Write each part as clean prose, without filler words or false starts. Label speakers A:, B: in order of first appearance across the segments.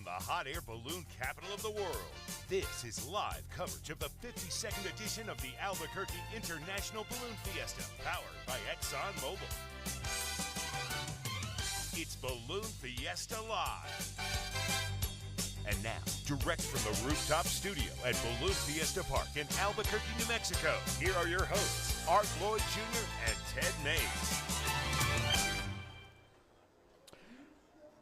A: the hot air balloon capital of the world, this is live coverage of the 52nd edition of the Albuquerque International Balloon Fiesta, powered by ExxonMobil. It's Balloon Fiesta Live. And now, direct from the rooftop studio at Balloon Fiesta Park in Albuquerque, New Mexico, here are your hosts, Art Lloyd Jr. and Ted Mays.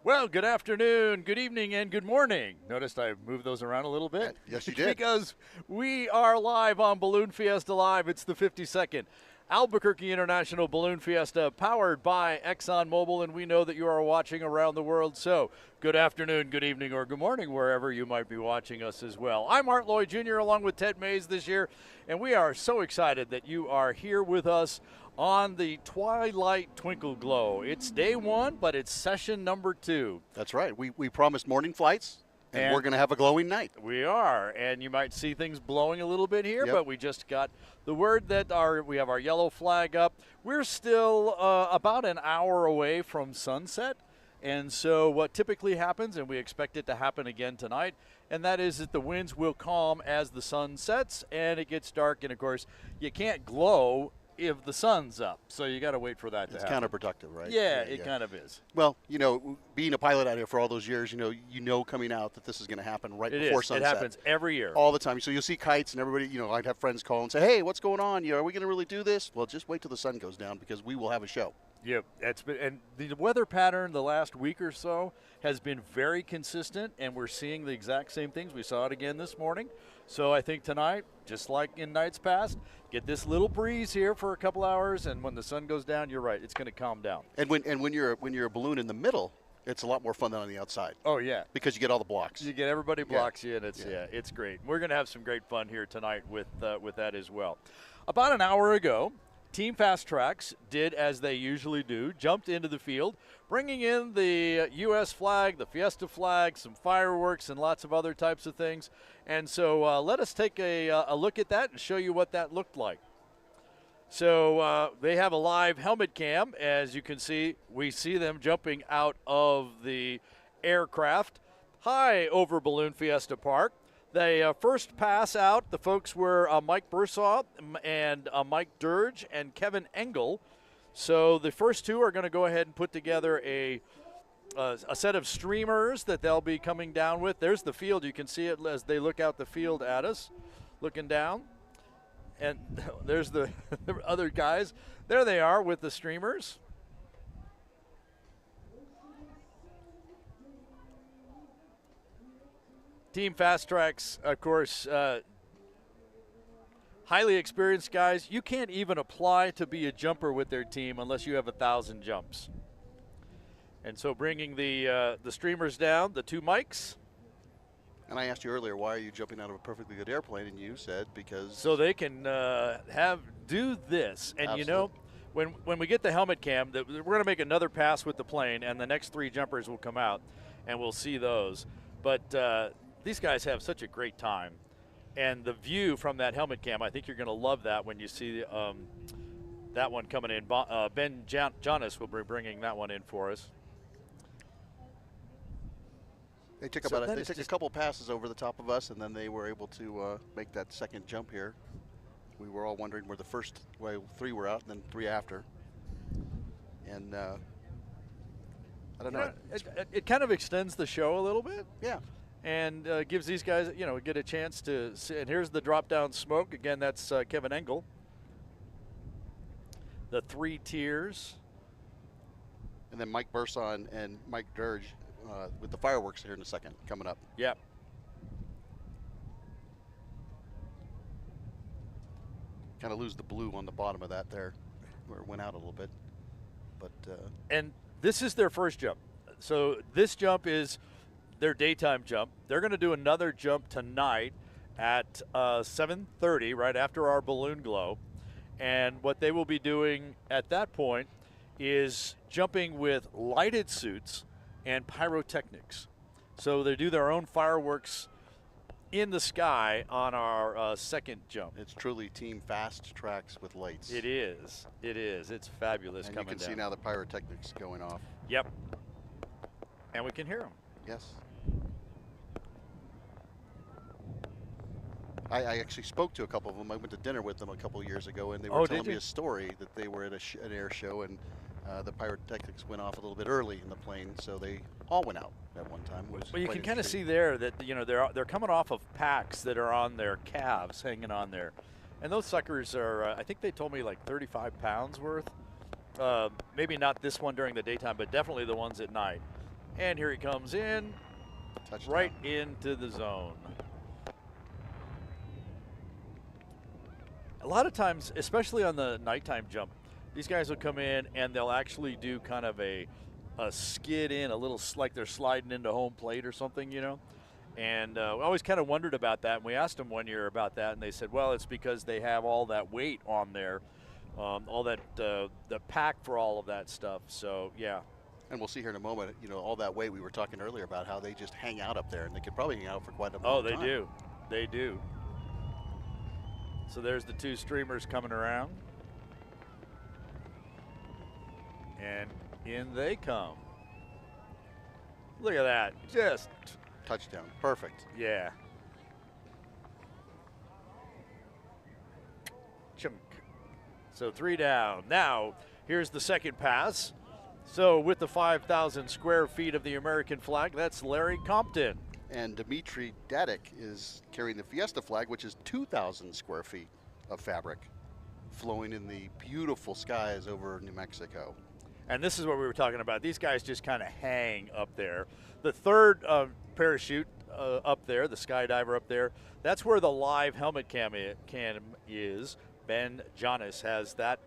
B: Well, good afternoon, good evening, and good morning. Noticed I moved those around a little bit?
C: Yes, you did.
B: Because we are live on Balloon Fiesta Live. It's the 52nd Albuquerque International Balloon Fiesta, powered by ExxonMobil, and we know that you are watching around the world. So, good afternoon, good evening, or good morning, wherever you might be watching us as well. I'm Art Lloyd Jr. along with Ted Mays this year, and we are so excited that you are here with us on the Twilight Twinkle Glow. It's day one, but it's session number 2.
C: That's right. We promised morning flights, and we're going to have a glowing night.
B: We are, and you might see things blowing a little bit here,
C: Yep.
B: but we just got the word that we have our yellow flag up. We're still about an hour away from sunset, and so what typically happens, and we expect it to happen again tonight, and that is that the winds will calm as the sun sets and it gets dark, and of course you can't glow if the sun's up, so you got to wait for that to happen.
C: It's counterproductive, right?
B: Yeah, it kind of is.
C: Well, you know, being a pilot out here for all those years, you know coming out that this is going to happen right before sunset.
B: It happens every year.
C: All the time. So you'll see kites and everybody, I'd have friends call and say, hey, what's going on? Are we going to really do this? Well, just wait till the sun goes down because we will have a show.
B: Yep, and the weather pattern the last week or so has been very consistent, and we're seeing the exact same things. We saw it again this morning. So I think tonight, just like in nights past, get this little breeze here for a couple hours, and when the sun goes down, you're right, it's going to calm down.
C: And when you're a balloon in the middle, it's a lot more fun than on the outside.
B: Oh yeah,
C: because you get all the blocks.
B: You get everybody blocks you, and it's great. We're going to have some great fun here tonight with that as well. About an hour ago, Team Fast Tracks did as they usually do, jumped into the field, bringing in the U.S. flag, the Fiesta flag, some fireworks, and lots of other types of things. And so let us take a look at that and show you what that looked like. So they have a live helmet cam. As you can see, we see them jumping out of the aircraft high over Balloon Fiesta Park. They first pass out, the folks were Mike Bursaw and Mike Dirge and Kevin Engel. So the first two are going to go ahead and put together a set of streamers that they'll be coming down with. There's the field. You can see it as they look out the field at us, looking down. And there's the other guys. There they are with the streamers. Team Fast Tracks, of course, highly experienced guys. You can't even apply to be a jumper with their team unless you have 1,000 jumps. And so bringing the streamers down, the two mics.
C: And I asked you earlier, why are you jumping out of a perfectly good airplane? And you said because.
B: So they can do this. And
C: Absolutely.
B: when we get the helmet cam, we're going to make another pass with the plane, and the next 3 jumpers will come out, and we'll see those. But these guys have such a great time. And the view from that helmet cam, I think you're going to love that when you see that one coming in. Ben Jonas will be bringing that one in for us.
C: They took a couple passes over the top of us, and then they were able to make that second jump here. We were all wondering where the first 3 were out, and then 3 after. And I don't know.
B: It kind of extends the show a little bit.
C: Yeah.
B: And gives these guys, get a chance to see. And here's the drop-down smoke. Again, that's Kevin Engel. The 3 tiers.
C: And then Mike Bursaw and Mike Dirge with the fireworks here in a second coming up.
B: Yep.
C: Kind of lose the blue on the bottom of that there, where it went out a little bit. But
B: and this is their first jump. So this jump is their daytime jump. They're going to do another jump tonight at 7:30, right after our balloon glow. And what they will be doing at that point is jumping with lighted suits and pyrotechnics. So they do their own fireworks in the sky on our second jump.
C: It's truly Team Fast Tracks with lights.
B: It is. It is. It's fabulous
C: and
B: coming down.
C: you can see now the pyrotechnics going off.
B: Yep. And we can hear them.
C: Yes. I actually spoke to a couple of them. I went to dinner with them a couple of years ago, and they were telling me a story that they were at an air show, and the pyrotechnics went off a little bit early in the plane, so they all went out at one time.
B: Well, you can kind of see there that they're coming off of packs that are on their calves, hanging on there, and those suckers are I think they told me like 35 pounds worth. Maybe not this one during the daytime, but definitely the ones at night. And here he comes in,
C: Touchdown.
B: right into the zone. A lot of times, especially on the nighttime jump, these guys will come in and they'll actually do kind of a skid in, a little like they're sliding into home plate or something, And we always kind of wondered about that. And we asked them one year about that, and they said, well, it's because they have all that weight on there, all that the pack for all of that stuff. So, yeah.
C: And we'll see here in a moment, all that weight we were talking earlier about how they just hang out up there, and they could probably hang out for quite a long time.
B: Oh, they do. They do. So there's the two streamers coming around. And in they come. Look at that. Just
C: touchdown. Perfect.
B: Yeah. Chunk. So 3 down. Now, here's the second pass. So with the 5,000 square feet of the American flag, that's Larry Compton.
C: And Dimitri Dadik is carrying the Fiesta flag, which is 2,000 square feet of fabric flowing in the beautiful skies over New Mexico.
B: And this is what we were talking about. These guys just kind of hang up there. The third parachute up there, the skydiver up there, that's where the live helmet cam is. Ben Jonas has that.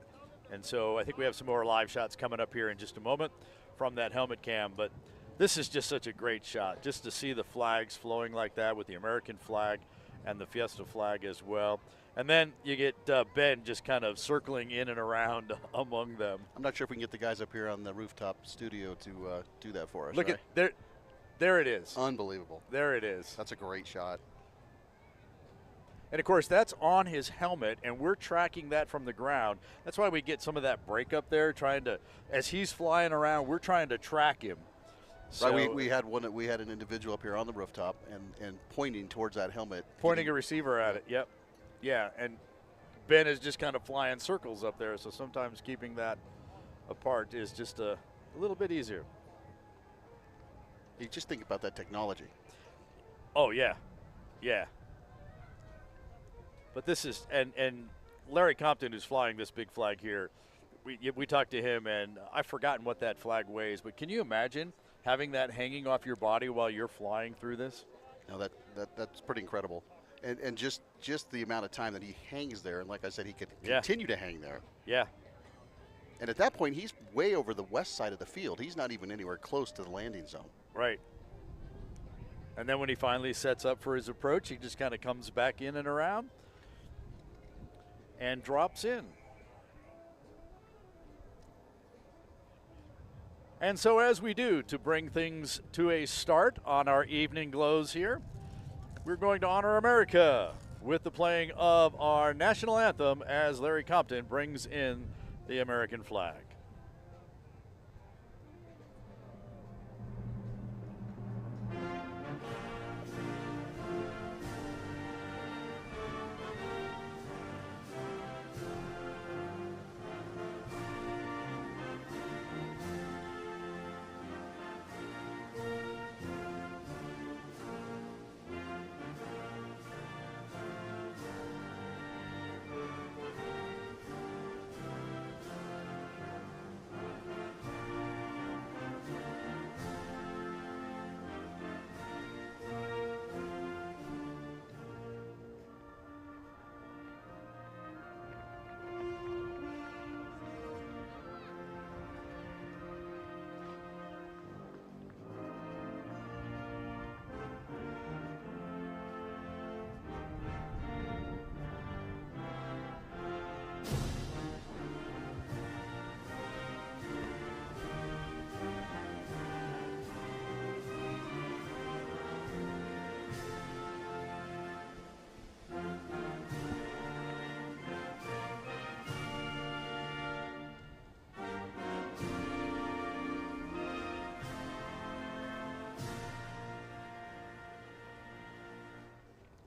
B: And so I think we have some more live shots coming up here in just a moment from that helmet cam. But this is just such a great shot, just to see the flags flowing like that with the American flag and the Fiesta flag as well. And then you get Ben just kind of circling in and around among them.
C: I'm not sure if we can get the guys up here on the rooftop studio to do that for us.
B: Look at there it is.
C: Unbelievable.
B: There it is.
C: That's a great shot.
B: And of course, that's on his helmet, and we're tracking that from the ground. That's why we get some of that break up there, as he's flying around, we're trying to track him. So
C: right, we had an individual up here on the rooftop and pointing towards that helmet.
B: Pointing a receiver at it, yep. Yeah, and Ben is just kind of flying circles up there, so sometimes keeping that apart is just a little bit easier.
C: You just think about that technology.
B: Oh, yeah. Yeah. But this is, and Larry Compton, who's flying this big flag here, we talked to him, and I've forgotten what that flag weighs, but can you imagine having that hanging off your body while you're flying through this?
C: No, that's pretty incredible. And just the amount of time that he hangs there, and like I said, he could continue to hang there.
B: Yeah.
C: And at that point, he's way over the west side of the field. He's not even anywhere close to the landing zone.
B: Right. And then when he finally sets up for his approach, he just kind of comes back in and around and drops in. And so as we do to bring things to a start on our evening glows here, we're going to honor America with the playing of our national anthem as Larry Compton brings in the American flag.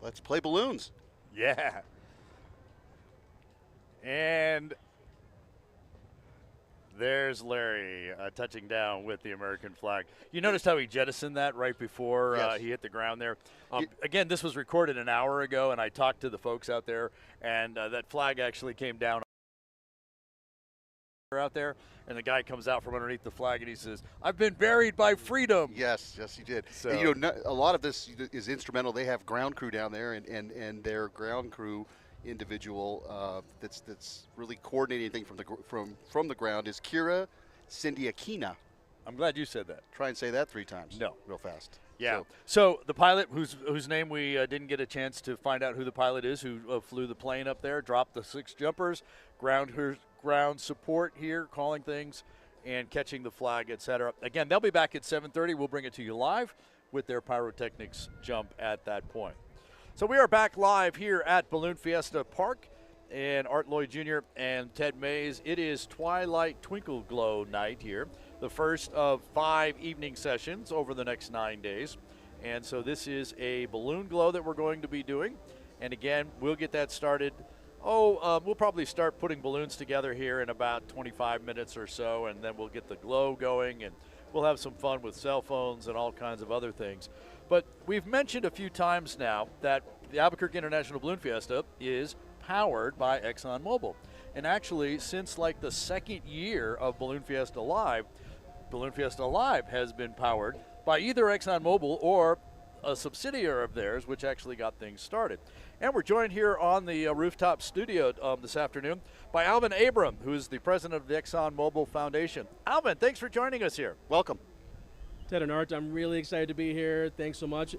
C: Let's play balloons.
B: Yeah. And there's Larry touching down with the American flag. You noticed how he jettisoned that right before he hit the ground there? Again, this was recorded an hour ago, and I talked to the folks out there, and that flag actually came down out there, and the guy comes out from underneath the flag, and he says, "I've been buried by freedom."
C: Yes, he did.
B: So,
C: and, a lot of this is instrumental. They have ground crew down there, and their ground crew individual that's really coordinating anything from the ground is Kira Sindiakina.
B: I'm glad you said that.
C: Try and say that 3 times.
B: No.
C: Real fast.
B: Yeah. So the pilot, whose name we didn't get a chance to find out who the pilot is, who flew the plane up there, dropped the 6 jumpers, ground support here, calling things and catching the flag, etc. Again, they'll be back at 7:30. We'll bring it to you live with their pyrotechnics jump at that point. So we are back live here at Balloon Fiesta Park, and Art Lloyd Jr. and Ted Mays. It is Twilight Twinkle Glow night here, the first of 5 evening sessions over the next 9 days. And so this is a balloon glow that we're going to be doing. And again, we'll get that started. We'll probably start putting balloons together here in about 25 minutes or so, and then we'll get the glow going, and we'll have some fun with cell phones and all kinds of other things. But we've mentioned a few times now that the Albuquerque International Balloon Fiesta is powered by ExxonMobil. And actually, since like the second year of Balloon Fiesta Live has been powered by either ExxonMobil or a subsidiary of theirs, which actually got things started. And we're joined here on the rooftop studio this afternoon by Alvin Abram, who is the president of the ExxonMobil Foundation. Alvin, thanks for joining us here.
C: Welcome.
D: Ted and Art, I'm really excited to be here. Thanks so much.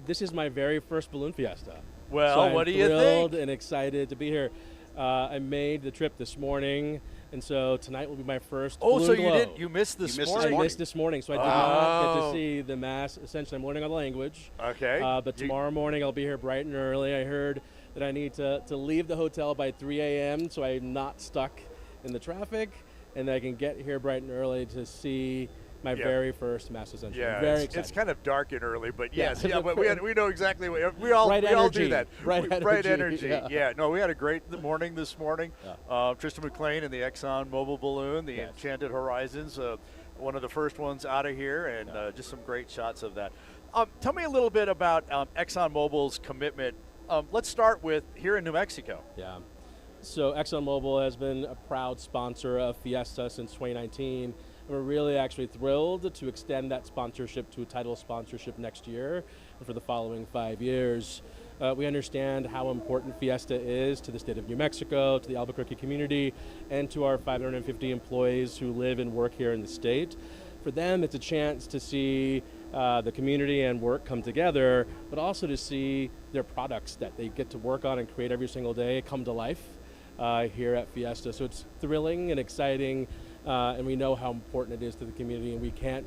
D: This is my very first Balloon Fiesta.
B: Well,
D: so
B: what do you
D: I'm
B: think?
D: thrilled and excited to be here. I made the trip this morning, and so tonight will be my first balloon
B: so
D: glow.
B: you missed this morning?
D: I missed this morning, so I did not get to see the mass. Essentially, I'm learning a language.
B: Okay.
D: But tomorrow morning, I'll be here bright and early. I heard that I need to leave the hotel by 3 a.m. so I'm not stuck in the traffic, and that I can get here bright and early to see my very first mass ascension.
B: Yeah,
D: very
B: it's kind of dark and early, but yes,
D: Yeah.
B: but we know exactly what we all do that. Bright energy. Yeah. No, we had a great morning this morning. Yeah. Tristan McLean and the ExxonMobil balloon, the Enchanted Horizons, one of the first ones out of here, and just some great shots of that. Tell me a little bit about ExxonMobil's commitment. Let's start with here in New Mexico.
D: Yeah. So ExxonMobil has been a proud sponsor of Fiesta since 2019. We're really actually thrilled to extend that sponsorship to a title sponsorship next year and for the following 5 years. We understand how important Fiesta is to the state of New Mexico, to the Albuquerque community, and to our 550 employees who live and work here in the state. For them, it's a chance to see the community and work come together, but also to see their products that they get to work on and create every single day come to life here at Fiesta. So it's thrilling and exciting. And we know how important it is to the community, and we can't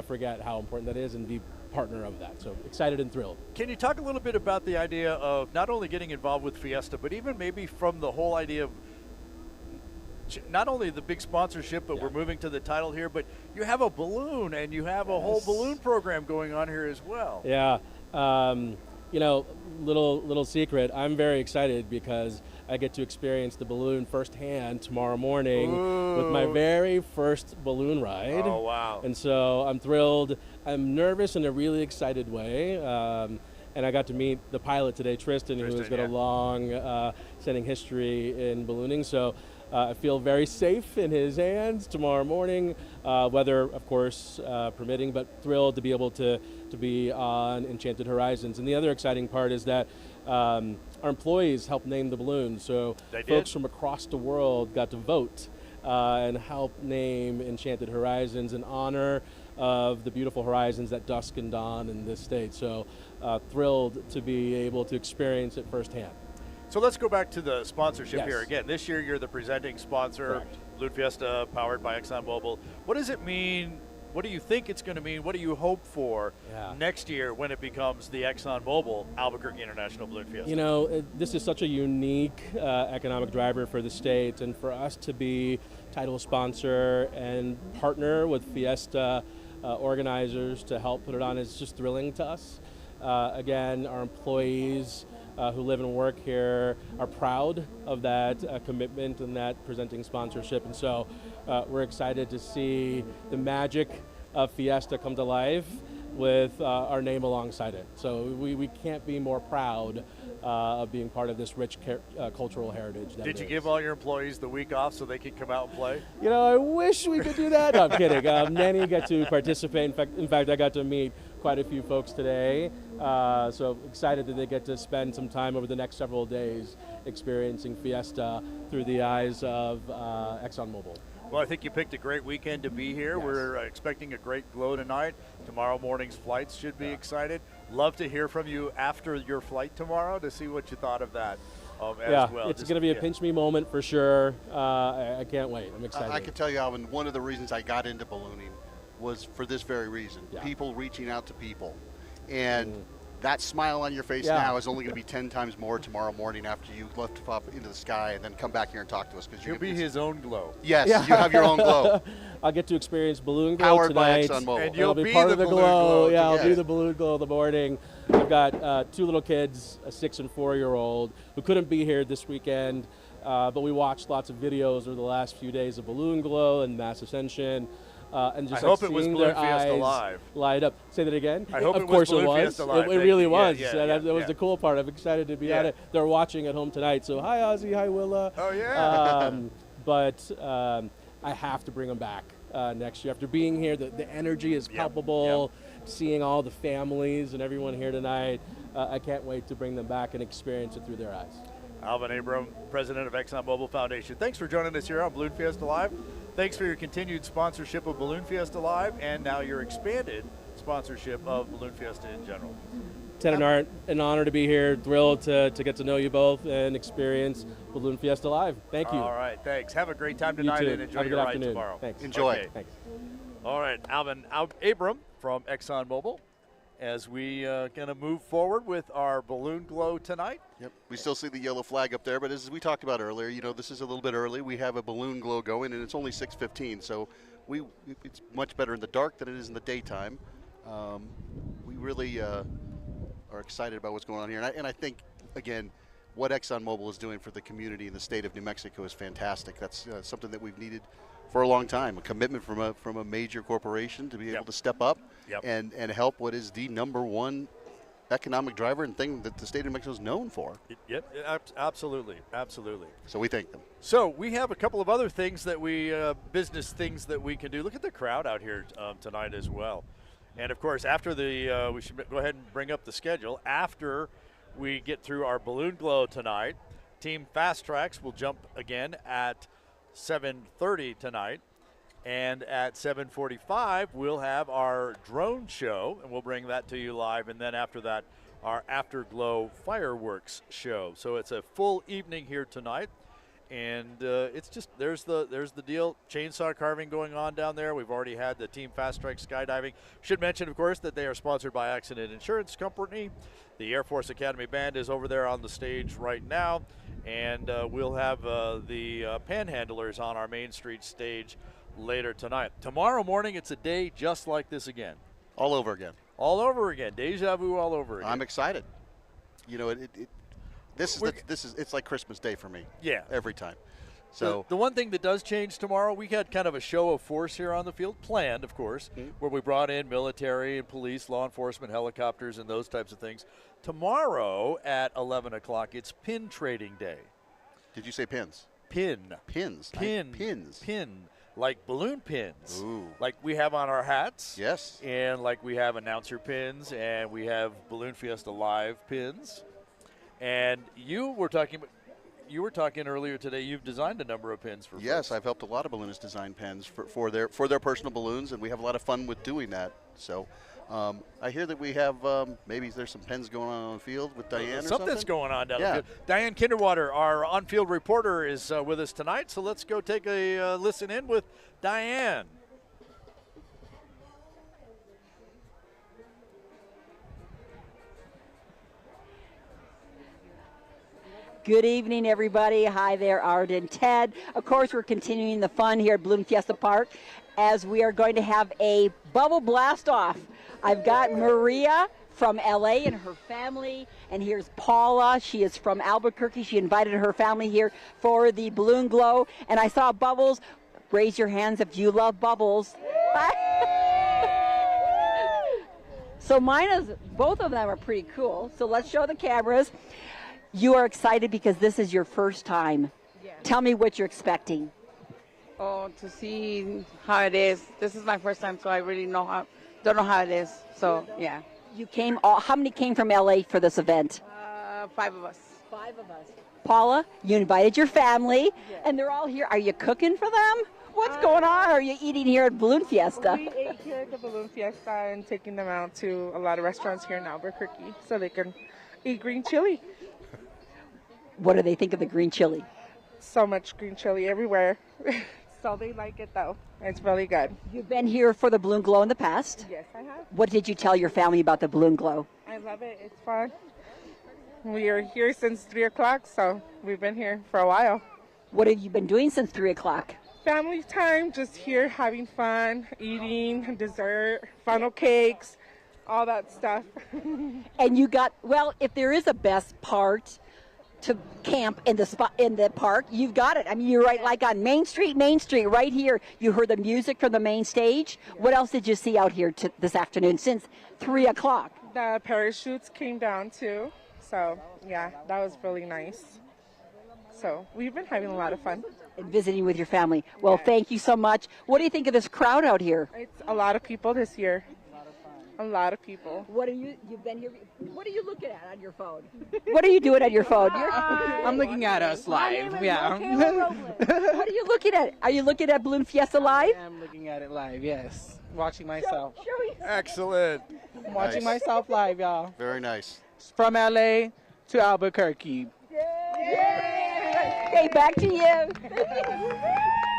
D: forget how important that is and be partner of that. So excited and thrilled.
B: Can you talk a little bit about the idea of not only getting involved with Fiesta, but even maybe from the whole idea of not only the big sponsorship, but we're moving to the title here, but you have a balloon and you have a whole balloon program going on here as well.
D: Yeah. Little secret, I'm very excited because I get to experience the balloon firsthand tomorrow morning with my very first balloon ride.
B: Oh, wow.
D: And so I'm thrilled. I'm nervous in a really excited way. And I got to meet the pilot today, Tristan who's got a long standing history in ballooning. So I feel very safe in his hands tomorrow morning, weather, of course, permitting, but thrilled to be able to be on Enchanted Horizons. And the other exciting part is that our employees helped name the balloon. So folks from across the world got to vote and help name Enchanted Horizons in honor of the beautiful horizons at dusk and dawn in this state. So thrilled to be able to experience it firsthand.
B: So let's go back to the sponsorship here. Again, this year you're the presenting sponsor,
D: Correct.
B: Balloon Fiesta, powered by ExxonMobil. What does it mean? What do you think it's going to mean? What do you hope for next year when it becomes the ExxonMobil Albuquerque International Balloon Fiesta?
D: You know, this is such a unique economic driver for the state, and for us to be title sponsor and partner with Fiesta organizers to help put it on is just thrilling to us. again, our employees who live and work here are proud of that commitment and that presenting sponsorship. And so we're excited to see the magic of Fiesta come to life with our name alongside it. So we can't be more proud of being part of this rich cultural heritage.
B: Did you give all your employees the week off so they could come out and play?
D: You know, I wish we could do that. No, I'm kidding. Many get to participate. In fact, I got to meet quite a few folks today. So excited that they get to spend some time over the next several days experiencing Fiesta through the eyes of ExxonMobil.
B: Well, I think you picked a great weekend to be here. Yes. We're expecting a great glow tonight. Tomorrow morning's flights should be excited. Love to hear from you after your flight tomorrow to see what you thought of that as well.
D: It's going to be a pinch me moment for sure. I can't wait. I'm excited.
C: I can tell you, Alvin, one of the reasons I got into ballooning was for this very reason. Yeah. People reaching out to people. And that smile on your face now is only going to be 10 times more tomorrow morning after you lift up into the sky and then come back here and talk to us.
B: You'll be his own glow.
C: Yes, you have your own glow.
D: I'll get to experience balloon glow
C: Powered
D: tonight.
C: by ExxonMobil.
B: And you'll
D: be part of the
B: glow.
D: Yeah, I'll be the balloon glow in the morning. I've got 2 little kids, a 6- and 4-year-old, who couldn't be here this weekend, but we watched lots of videos over the last few days of balloon glow and mass ascension. And just
B: I hope it was
D: seeing
B: Balloon
D: their
B: Fiesta
D: eyes
B: Live.
D: Light up. Say that again.
B: I hope
D: of
B: it
D: course
B: was Balloon
D: it was.
B: Fiesta Live.
D: It really was.
B: That
D: was the cool part. I'm excited to be on it. They're watching at home tonight. So hi Ozzy, hi Willa.
B: Oh yeah.
D: But I have to bring them back next year. After being here, the energy is palpable. Seeing all the families and everyone here tonight, I can't wait to bring them back and experience it through their eyes.
B: Alvin Abram, president of ExxonMobil Foundation. Thanks for joining us here on Balloon Fiesta Live. Thanks for your continued sponsorship of Balloon Fiesta Live and now your expanded sponsorship of Balloon Fiesta in general.
D: It's an honor to be here. Thrilled to get to know you both and experience Balloon Fiesta Live. Thank you.
B: All right, thanks. Have a great time tonight and enjoy your ride tomorrow.
D: Thanks.
C: Enjoy.
B: Okay.
D: Thanks.
B: All right, Alvin Abram from ExxonMobil. As we going to move forward with our balloon glow tonight.
C: Yep, we still see the yellow flag up there, but as we talked about earlier, you know, this is a little bit early. We have a balloon glow going, and it's only 6:15, so it's much better in the dark than it is in the daytime. We really are excited about what's going on here, and I think, again, what ExxonMobil is doing for the community in the state of New Mexico is fantastic. That's something that we've needed for a long time, a commitment from a major corporation to be able to step up and help what is the #1 economic driver and thing that the state of New Mexico is known for.
B: Absolutely.
C: So we thank them.
B: So we have a couple of other things that business things that we can do. Look at the crowd out here tonight as well. And of course, after we should go ahead and bring up the schedule. After we get through our balloon glow tonight, Team Fast Tracks will jump again at 7:30 tonight, and at 7:45 we'll have our drone show, and we'll bring that to you live. And then after that, our Afterglow fireworks show. So it's a full evening here tonight, and it's just there's the deal. Chainsaw carving going on down there. We've already had the Team Fast Track skydiving. Should mention, of course, that they are sponsored by Accident Insurance Company. The Air Force Academy Band is over there on the stage right now. And we'll have the Panhandlers on our Main Street stage later tonight. Tomorrow morning, it's a day just like this again.
C: All over again.
B: All over again. Deja vu all over again.
C: I'm excited. You know, it's like Christmas Day for me.
B: Yeah.
C: Every time. So
B: the one thing that does change tomorrow, we had kind of a show of force here on the field, planned, of course, where we brought in military and police, law enforcement, helicopters, and those types of things. Tomorrow at 11 o'clock, it's pin trading day.
C: Did you say pins?
B: Pin.
C: Pins.
B: Pins. Pin. Like balloon pins.
C: Ooh.
B: Like we have on our hats.
C: Yes.
B: And like we have announcer pins, and we have Balloon Fiesta Live pins. And you were talking earlier today. You've designed a number of pins for.
C: Yes,
B: folks.
C: I've helped a lot of balloonists design pins for their personal balloons, and we have a lot of fun with doing that. So, I hear that we have maybe there's some pins going on the field with Diane. Or
B: Something's going on down the
C: yeah.
B: field. Diane Kinderwater, our on-field reporter, is with us tonight. So let's go take a listen in with Diane.
E: Good evening, everybody. Hi there, Art and Ted. Of course, we're continuing the fun here at Balloon Fiesta Park as we are going to have a bubble blast off. I've got Maria from LA and her family. And here's Paula. She is from Albuquerque. She invited her family here for the balloon glow. And I saw Bubbles. Raise your hands if you love Bubbles. So both of them are pretty cool. So let's show the cameras. You are excited because this is your first time.
F: Yes.
E: Tell me what you're expecting.
F: Oh, to see how it is. This is my first time, so I really don't know how it is. So, yeah.
E: How many came from LA for this event?
F: 5 of us.
E: 5 of us. Paula, you invited your family, and they're all here. Are you cooking for them? What's going on? Are you eating here at Balloon Fiesta?
G: We ate here at the Balloon Fiesta and taking them out to a lot of restaurants here in Albuquerque so they can eat green chili.
E: What do they think of the green chili?
G: So much green chili everywhere. So they like it, though. It's really good.
E: You've been here for the balloon glow in the past.
G: Yes, I have.
E: What did you tell your family about the balloon glow?
G: I love it. It's fun. We are here since 3 o'clock, so we've been here for a while.
E: What have you been doing since 3 o'clock?
G: Family time, just here having fun, eating, dessert, funnel cakes, all that stuff.
E: And you if there is a best part to camp in the park, you've got it. I mean, you're right, like on Main Street, right here. You heard the music from the main stage. What else did you see out here this afternoon since 3 o'clock?
G: The parachutes came down too. So, yeah, that was really nice. So, we've been having a lot of fun.
E: And visiting with your family. Well, Thank you so much. What do you think of this crowd out here?
G: It's a lot of people this year. A lot of people.
E: You've been here, what are you looking at on your phone? What are you doing on your phone?
H: I'm looking at us live, yeah.
E: What are you looking at? Are you looking at Balloon Fiesta live?
H: I am looking at it live, yes. Watching myself.
B: Excellent.
H: I'm watching myself live, y'all.
C: Very nice.
H: From LA to Albuquerque.
E: Okay, back to you.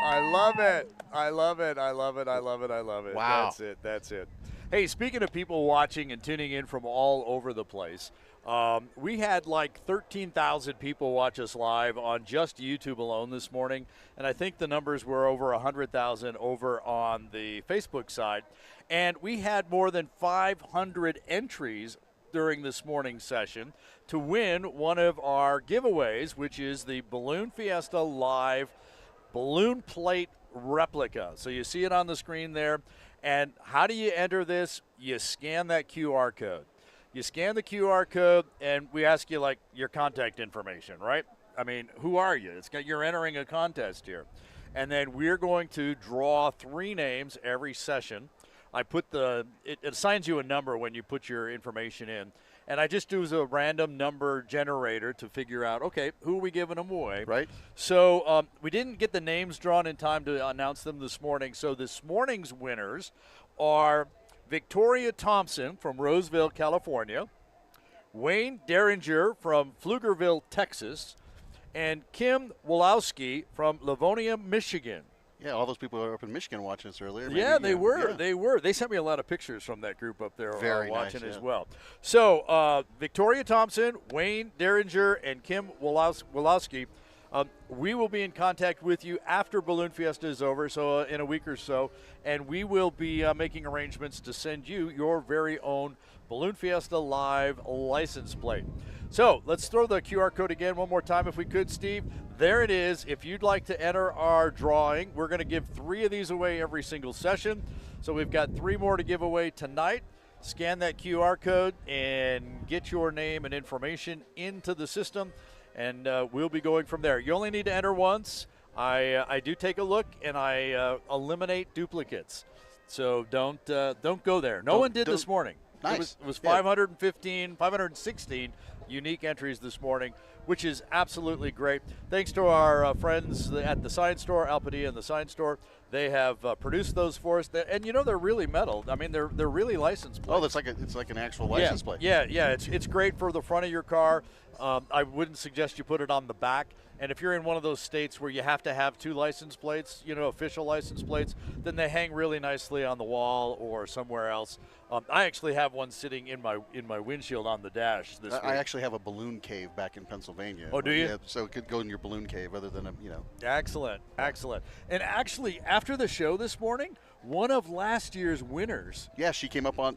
B: I love it. I love it. I love it. I love it. I love it.
C: Wow.
B: That's it. That's it. Hey, speaking of people watching and tuning in from all over the place, we had like 13,000 people watch us live on just YouTube alone this morning, and I think the numbers were over 100,000 over on the Facebook side. And we had more than 500 entries during this morning's session to win one of our giveaways, which is the Balloon Fiesta Live balloon plate replica. So you see it on the screen there. And how do you enter this? You scan that QR code. You scan the QR code, and we ask you, like, your contact information, right? I mean, who are you? You're entering a contest here. And then we're going to draw 3 names every session. It assigns you a number when you put your information in. And I just do a random number generator to figure out, okay, who are we giving them away?
C: Right.
B: So we didn't get the names drawn in time to announce them this morning. So this morning's winners are Victoria Thompson from Roseville, California, Wayne Derringer from Pflugerville, Texas, and Kim Wolowski from Livonia, Michigan.
C: Yeah, all those people were up in Michigan watching us earlier.
B: Yeah, they were. They were. They sent me a lot of pictures from that group up there watching
C: nice,
B: as well. So Victoria Thompson, Wayne Derringer, and Kim Wolowski, we will be in contact with you after Balloon Fiesta is over, so in a week or so, and we will be making arrangements to send you your very own Balloon Fiesta Live license plate. So let's throw the QR code again one more time if we could, Steve. There it is. If you'd like to enter our drawing, we're going to give 3 of these away every single session. So we've got 3 more to give away tonight. Scan that QR code and get your name and information into the system, and we'll be going from there. You only need to enter once. I do take a look, and I eliminate duplicates. So don't go there. No one did this morning.
C: Nice.
B: It was 516 unique entries this morning, which is absolutely great. Thanks to our friends at the Sign Store, Alpadilla and the Sign Store. They have produced those for us, and they're really metal. I mean, they're really license plates.
C: Oh, it's like an actual license plate.
B: Yeah. It's great for the front of your car. I wouldn't suggest you put it on the back. And if you're in one of those states where you have to have 2 license plates, official license plates, then they hang really nicely on the wall or somewhere else. I actually have one sitting in my windshield on the dash this week.
C: I actually have a balloon cave back in Pennsylvania.
B: Oh, do you?
C: Yeah, so it could go in your balloon cave other than
B: Excellent. And actually, after the show this morning, one of last year's winners.
C: Yeah, she came up and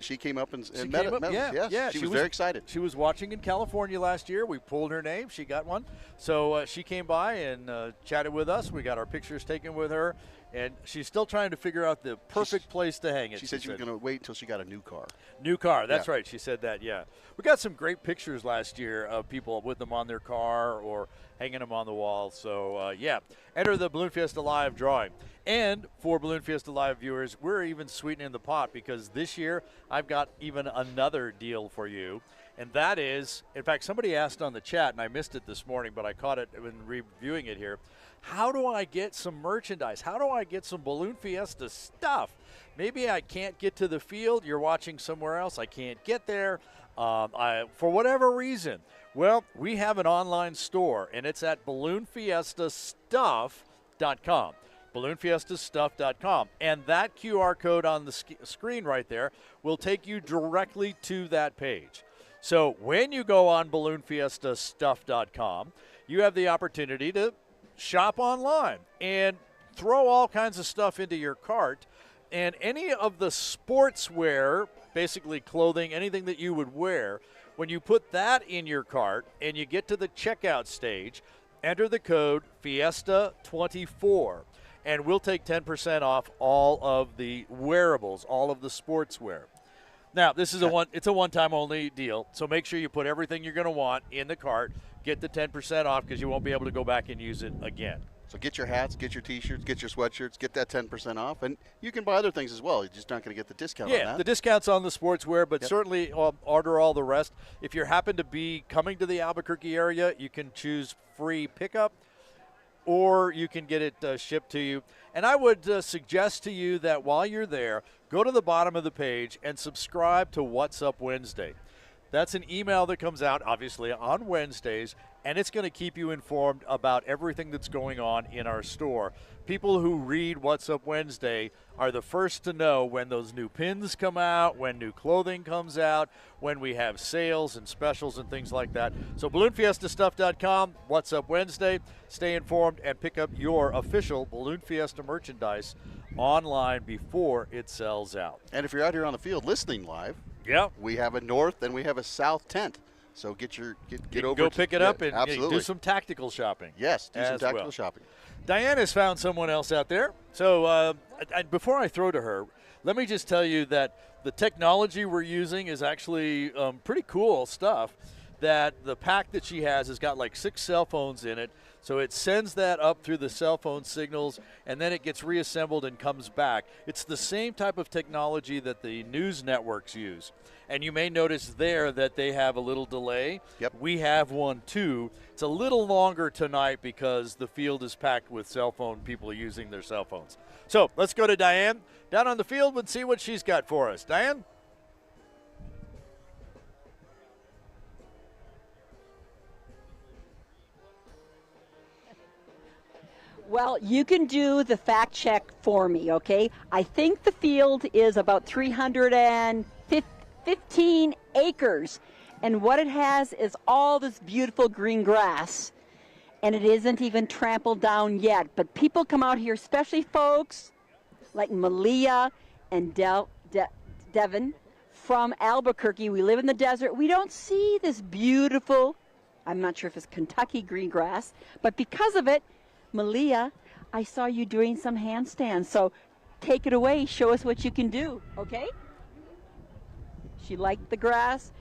C: met us.
B: Yeah.
C: She was very excited.
B: She was watching in California last year. We pulled her name. She got one. So she came by and chatted with us. We got our pictures taken with her. And she's still trying to figure out the perfect place to hang it.
C: She said she was going to wait until she got a new car.
B: New car, that's right. She said that, yeah. We got some great pictures last year of people with them on their car or hanging them on the wall. So, yeah, enter the Balloon Fiesta Live drawing. And for Balloon Fiesta Live viewers, we're even sweetening the pot because this year I've got even another deal for you. And that is, in fact, somebody asked on the chat, and I missed it this morning, but I caught it when reviewing it here. How do I get some merchandise? How do I get some Balloon Fiesta stuff? Maybe I can't get to the field. You're watching somewhere else. I can't get there for whatever reason. Well, we have an online store, and it's at balloonfiestastuff.com. balloonfiestastuff.com. And that QR code on the screen right there will take you directly to that page. So when you go on balloonfiestastuff.com, you have the opportunity to shop online and throw all kinds of stuff into your cart. And any of the sportswear, basically clothing, anything that you would wear, when you put that in your cart and you get to the checkout stage, enter the code Fiesta24. And we'll take 10% off all of the wearables, all of the sportswear. Now, this is it's a one-time only deal, so make sure you put everything you're going to want in the cart, get the 10% off because you won't be able to go back and use it again.
C: So get your hats, get your T-shirts, get your sweatshirts, get that 10% off, and you can buy other things as well. You're just not going to get the discount on that.
B: Yeah, the discount's on the sportswear, but certainly order all the rest. If you happen to be coming to the Albuquerque area, you can choose free pickup, or you can get it shipped to you. And I would suggest to you that while you're there, go to the bottom of the page and subscribe to What's Up Wednesday. That's an email that comes out, obviously, on Wednesdays, and it's going to keep you informed about everything that's going on in our store. People who read What's Up Wednesday are the first to know when those new pins come out, when new clothing comes out, when we have sales and specials and things like that. So balloonfiestastuff.com, What's Up Wednesday. Stay informed and pick up your official Balloon Fiesta merchandise online before it sells out.
C: And if you're out here on the field listening live, we have a north and we have a south tent. So get over.
B: Go pick it up and
C: absolutely
B: do some tactical shopping.
C: Yes, do some tactical shopping.
B: Diane has found someone else out there. So before I throw to her, let me just tell you that the technology we're using is actually pretty cool stuff. That the pack that she has got like 6 cell phones in it. So it sends that up through the cell phone signals, and then it gets reassembled and comes back. It's the same type of technology that the news networks use. And you may notice there that they have a little delay.
C: Yep.
B: We have one too. It's a little longer tonight because the field is packed with cell phone people using their cell phones. So let's go to Diane down on the field and see what she's got for us. Diane?
E: Well, you can do the fact check for me, okay? I think the field is about 315 acres, and what it has is all this beautiful green grass, and it isn't even trampled down yet. But people come out here, especially folks like Malia and Devin from Albuquerque. We live in the desert. We don't see this beautiful, I'm not sure if it's Kentucky green grass, but because of it, Malia, I saw you doing some handstands, so take it away. Show us what you can do, okay? She liked the grass.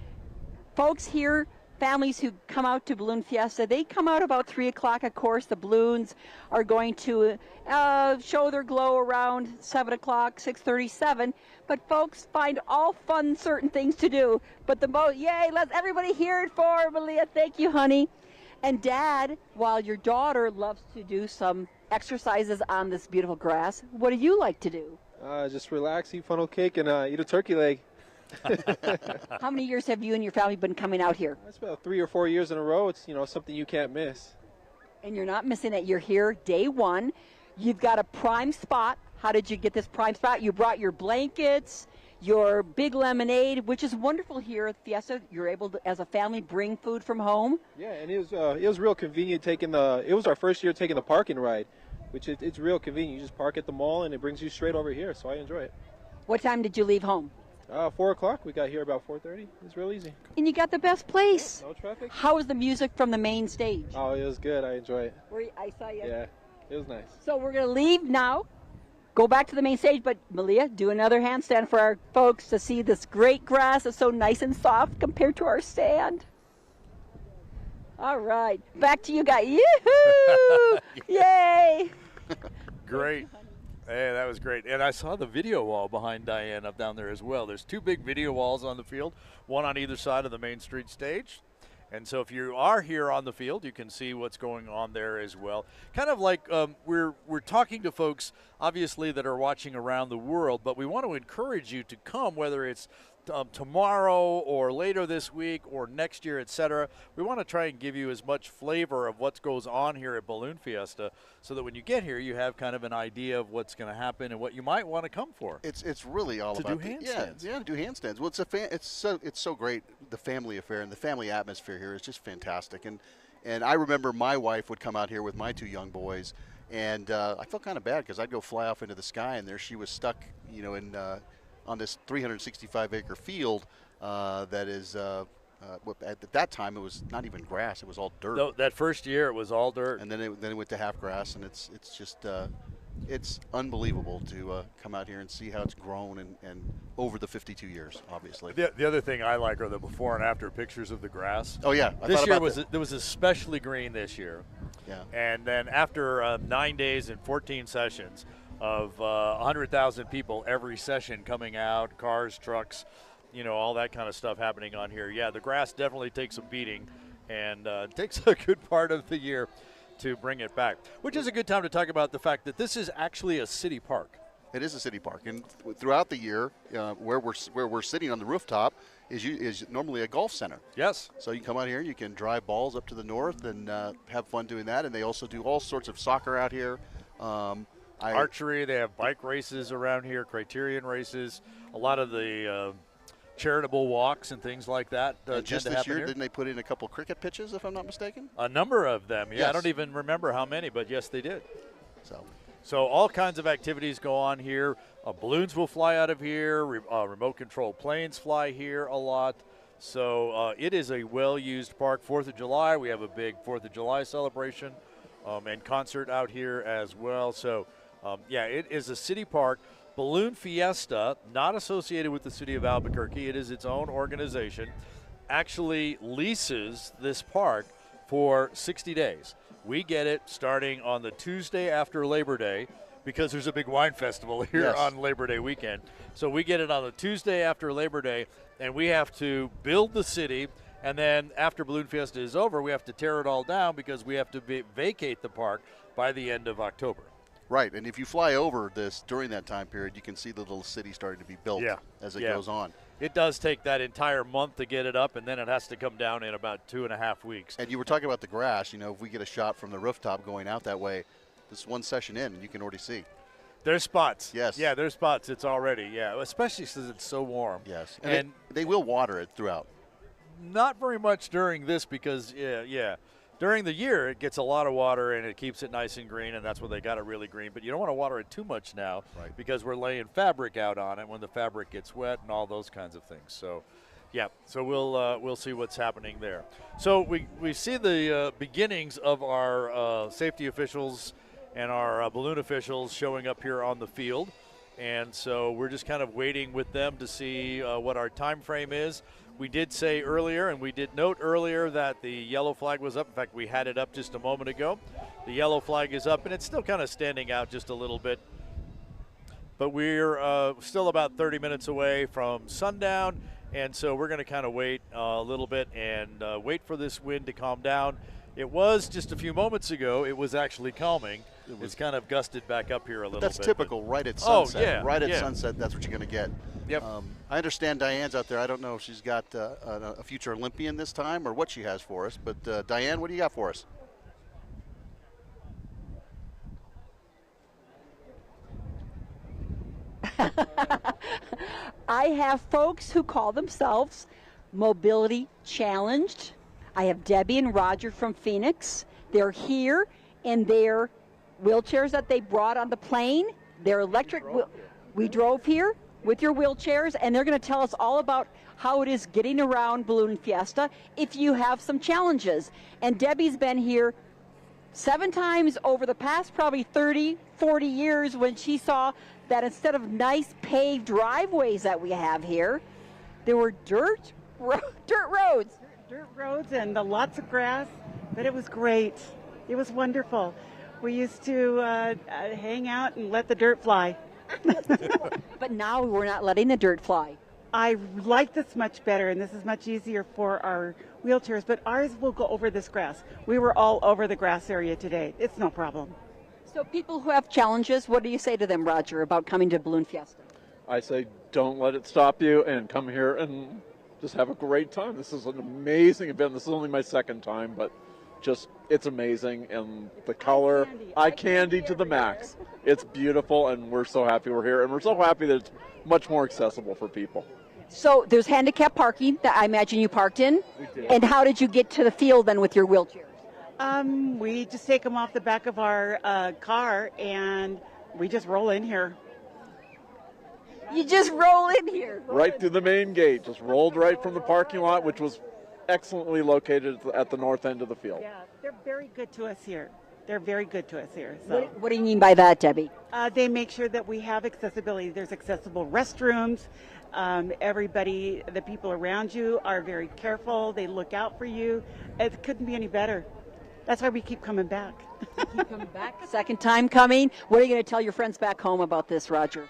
E: Folks here, families who come out to Balloon Fiesta, they come out about 3 o'clock. Of course, the balloons are going to show their glow around 7 o'clock, 6:37. But folks find all fun, certain things to do. But yay, let's everybody hear it for Malia. Thank you, honey. And Dad, while your daughter loves to do some exercises on this beautiful grass, what do you like to do?
I: Just relax, eat funnel cake, and eat a turkey leg.
E: How many years have you and your family been coming out here?
I: It's about 3 or 4 years in a row. It's something you can't miss.
E: And you're not missing it. You're here day one. You've got a prime spot. How did you get this prime spot? You brought your blankets, your big lemonade, which is wonderful here at Fiesta. You're able to, as a family, bring food from home.
I: Yeah, and it was real convenient it was our first year taking the parking ride. which it's real convenient. You just park at the mall and it brings you straight over here, so I enjoy it.
E: What time did you leave home?
I: 4 o'clock. We got here about 4:30. It's real easy.
E: And you got the best place.
I: No traffic.
E: How was the music from the main stage?
I: Oh, it was good. I enjoy it.
E: I saw you.
I: Yeah, it was nice.
E: So we're going to leave now, go back to the main stage, but Malia, do another handstand for our folks to see this great grass. It's so nice and soft compared to our sand. All right, back to you guys. Yoo-hoo! Yay!
B: Great. Hey, that was great. And I saw the video wall behind Diane up down there as well. There's 2 big video walls on the field, one on either side of the Main Street stage. And so if you are here on the field, you can see what's going on there as well. Kind of like we're talking to folks, obviously, that are watching around the world, but we want to encourage you to come, whether it's tomorrow or later this week or next year, etc. We want to try and give you as much flavor of what goes on here at Balloon Fiesta so that when you get here, you have kind of an idea of what's going to happen and what you might want to come for.
C: It's really all about
B: do handstands.
C: Yeah, to do handstands. Well, it's so great. The family affair and the family atmosphere here is just fantastic. And I remember my wife would come out here with my 2 young boys, and I felt kind of bad because I'd go fly off into the sky, and there she was stuck, in on this 365-acre field that is, at that time, it was not even grass. It was all dirt.
B: No, that first year, it was all dirt.
C: And then it went to half grass, and it's just it's unbelievable to come out here and see how it's grown and over the 52 years, obviously.
B: The other thing I like are the before and after pictures of the grass.
C: Oh, yeah.
B: This year there was especially green this year.
C: Yeah.
B: And then after 9 days and 14 sessions, of 100,000 people every session coming out, cars, trucks, all that kind of stuff happening on here. Yeah, the grass definitely takes a beating, and it takes a good part of the year to bring it back, which is a good time to talk about the fact that this is actually a city park.
C: It is a city park, and throughout the year, where we're sitting on the rooftop is normally a golf center.
B: Yes.
C: So you come out here, you can drive balls up to the north and have fun doing that, and they also do all sorts of soccer out here.
B: Archery, they have bike races around here, criterion races, a lot of the charitable walks and things like that.
C: Just this year, didn't they put in a couple cricket pitches, if I'm not mistaken?
B: A number of them, yeah.
C: Yes.
B: I don't even remember how many, but yes, they did.
C: So
B: all kinds of activities go on here. Balloons will fly out of here. Remote control planes fly here a lot. So it is a well-used park. 4th of July, we have a big 4th of July celebration and concert out here as well. So it is a city park. Balloon Fiesta, not associated with the city of Albuquerque. It is its own organization. Actually leases this park for 60 days. We get it starting on the Tuesday after Labor Day because there's a big wine festival here on Labor Day weekend. So we get it on the Tuesday after Labor Day, and we have to build the city. And then after Balloon Fiesta is over, we have to tear it all down because we have to vacate the park by the end of October.
C: Right, and if you fly over this during that time period, you can see the little city starting to be built as it goes on.
B: It does take that entire month to get it up, and then it has to come down in about 2.5 weeks.
C: And you were talking about the grass. If we get a shot from the rooftop going out that way, this one session in, and you can already see.
B: There's spots.
C: Yes.
B: Yeah, there's spots. It's already, especially since it's so warm.
C: Yes, and they will water it throughout.
B: Not very much during this because, during the year, it gets a lot of water and it keeps it nice and green, and that's when they got it really green. But you don't want to water it too much now because we're laying fabric out on it when the fabric gets wet and all those kinds of things. So, so we'll see what's happening there. So we see the beginnings of our safety officials and our balloon officials showing up here on the field. And so we're just kind of waiting with them to see what our time frame is. We did say earlier, and we did note earlier, that the yellow flag was up. In fact, we had it up just a moment ago. The yellow flag is up, and it's still kind of standing out just a little bit. But we're still about 30 minutes away from sundown, and so we're going to kind of wait a little bit and wait for this wind to calm down. It was just a few moments ago. It was actually calming. It's kind of gusted back up here a little bit.
C: That's typical right at sunset. Right at sunset, that's what you're going to get.
B: Yep.
C: I understand Diane's out there. I don't know if she's got a future Olympian this time or what she has for us. But, Diane, what do you got for us?
E: I have folks who call themselves mobility challenged. I have Debbie and Roger from Phoenix. They're here, and they're wheelchairs that they brought on the plane. They're electric. We drove here with your wheelchairs, and they're going to tell us all about how it is getting around Balloon Fiesta if you have some challenges. And Debbie's been here 7 times over the past probably 30, 40 years when she saw that instead of nice paved driveways that we have here, there were dirt roads.
J: Dirt roads and lots of grass, but it was great. It was wonderful. We used to hang out and let the dirt fly.
E: But now we're not letting the dirt fly.
J: I like this much better, and this is much easier for our wheelchairs, but ours will go over this grass. We were all over the grass area today. It's no problem.
E: So people who have challenges, what do you say to them, Roger, about coming to Balloon Fiesta?
K: I say don't let it stop you and come here and just have a great time. This is an amazing event. This is only my 2nd time, but just it's amazing, and the color, eye candy to the max. It's beautiful, and we're so happy we're here, and we're so happy that it's much more accessible for people.
E: So there's handicap parking that I imagine you parked in.
K: We did.
E: And how did you get to the field then with your wheelchairs?
J: We just take them off the back of our car, and we just roll in here.
E: You just roll in here.
K: Right through the main gate, just rolled right from the parking lot, which was excellently located at the north end of the field.
J: Yeah, they're very good to us here. They're very good to us here. So.
E: What do you mean by that, Debbie?
J: They make sure that we have accessibility. There's accessible restrooms. Everybody, the people around you are very careful. They look out for you. It couldn't be any better. That's why we keep coming back.
E: Keep coming back. 2nd time coming. What are you going to tell your friends back home about this, Roger?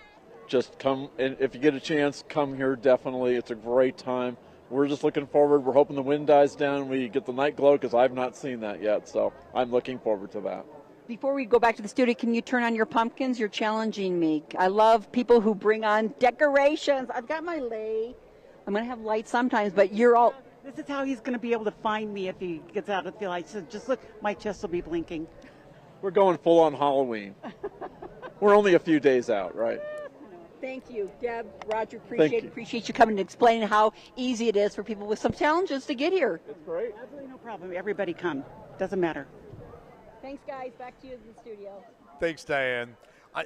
K: Just come, and if you get a chance, come here definitely. It's a great time. We're just looking forward. We're hoping the wind dies down. We get the night glow because I've not seen that yet. So I'm looking forward to that.
E: Before we go back to the studio, can you turn on your pumpkins? You're challenging me. I love people who bring on decorations. I've got my lei. I'm going to have lights sometimes, but you're all...
J: This is how he's going to be able to find me if he gets out of the light. So just look, my chest will be blinking.
K: We're going full on Halloween. We're only a few days out, right?
E: Thank you, Deb, Roger. Appreciate you coming and explaining how easy it is for people with some challenges to get here.
K: It's great.
J: Absolutely no problem. Everybody come. Doesn't matter.
E: Thanks, guys. Back to you in the studio.
B: Thanks, Diane.